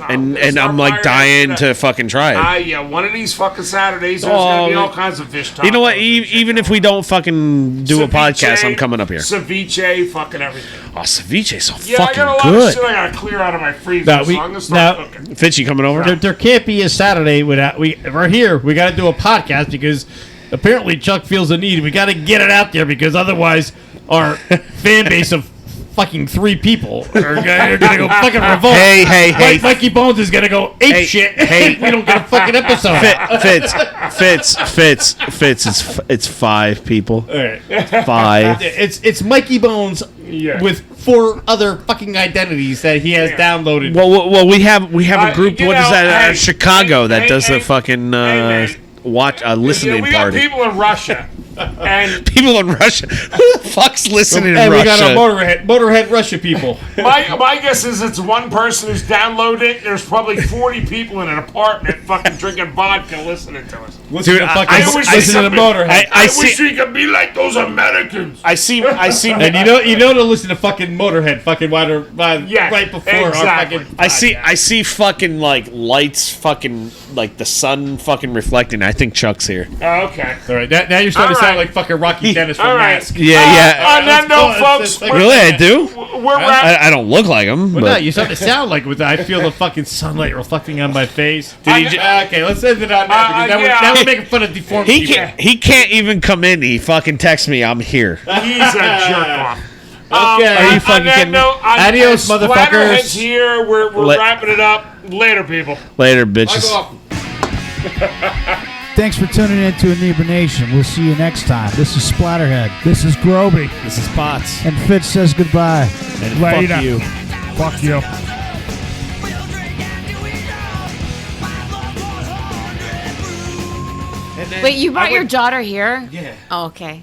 and I'm like dying to fucking try it. Yeah, one of these fucking Saturdays, there's gonna be all kinds of fish tacos. You know what? and shit Even if we don't fucking do a podcast, Ceviche, I'm coming up here. Ceviche, fucking everything. Oh, ceviche's so Yeah, I fucking got a lot good. of shit I gotta clear out of my freezer, No, so I'm gonna start cooking. Fitz, you coming over? There can't be a Saturday without we're here. We got to do a podcast because apparently Chuck feels the need. We got to get it out there because otherwise our fan base of fucking 3 people are gonna go fucking revolt. Hey. Mikey Bones is gonna go ape Hey, shit. hey. We don't get a fucking episode. Fitz. It's 5 people. All right. 5. It's Mikey Bones Yeah. with 4 other fucking identities that he has downloaded. Well, we have a group. You What is know, that? hey, Chicago that hey, does hey, the fucking man. listening we got party. people in Russia, and People in Russia. Who the fuck's listening Hey, in we Russia? got our Motorhead Russia people. my guess is it's one person who's downloaded it. There's probably 40 people in an apartment fucking drinking vodka listening to us. Listen Dude, to I fucking wish listen we to could- Motorhead. I wish see. we could be like those Americans. I see. And you know to listen to fucking Motorhead fucking Yes, right before exactly. our fucking I see fucking like lights, fucking like the sun fucking reflecting. I think Chuck's here. Oh, okay. All right, now you're starting to All sound right. like fucking Rocky Dennis from All right. Mask. Yeah. On that let's go. note, folks, It's like- Really, I do. we're wrapping. I don't look like him. Well, But no, you start to sound like with I feel the fucking sunlight reflecting on my face. Did he Okay, let's end it on that because now, yeah. now we're making fun of deformed he people. can't. He can't even come in. He fucking texts me. I'm here. He's a jerk off. Okay. Are you fucking kidding me? Adios, motherfuckers. Splatterhead's here. We're Let- wrapping it up. Later, people. Later, bitches. Thanks for tuning in to Inebriation. We'll see you next time. This is Splatterhead. This is Groby. This is Spots. And Fitz says goodbye. And Later. fuck you. Fuck you. Wait, you brought your daughter here? Yeah. Oh, okay.